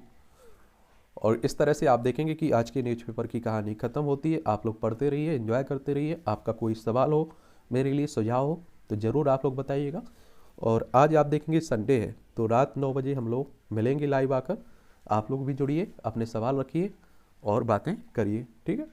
और इस तरह से आप देखेंगे कि आज के न्यूज़पेपर की कहानी ख़त्म होती है। आप लोग पढ़ते रहिए, एंजॉय करते रहिए। आपका कोई सवाल हो, मेरे लिए सुझाव हो तो ज़रूर आप लोग बताइएगा। और आज आप देखेंगे संडे है तो रात 9 बजे हम लोग मिलेंगे लाइव आकर। आप लोग भी जुड़िए, अपने सवाल रखिए और बातें करिए, ठीक है।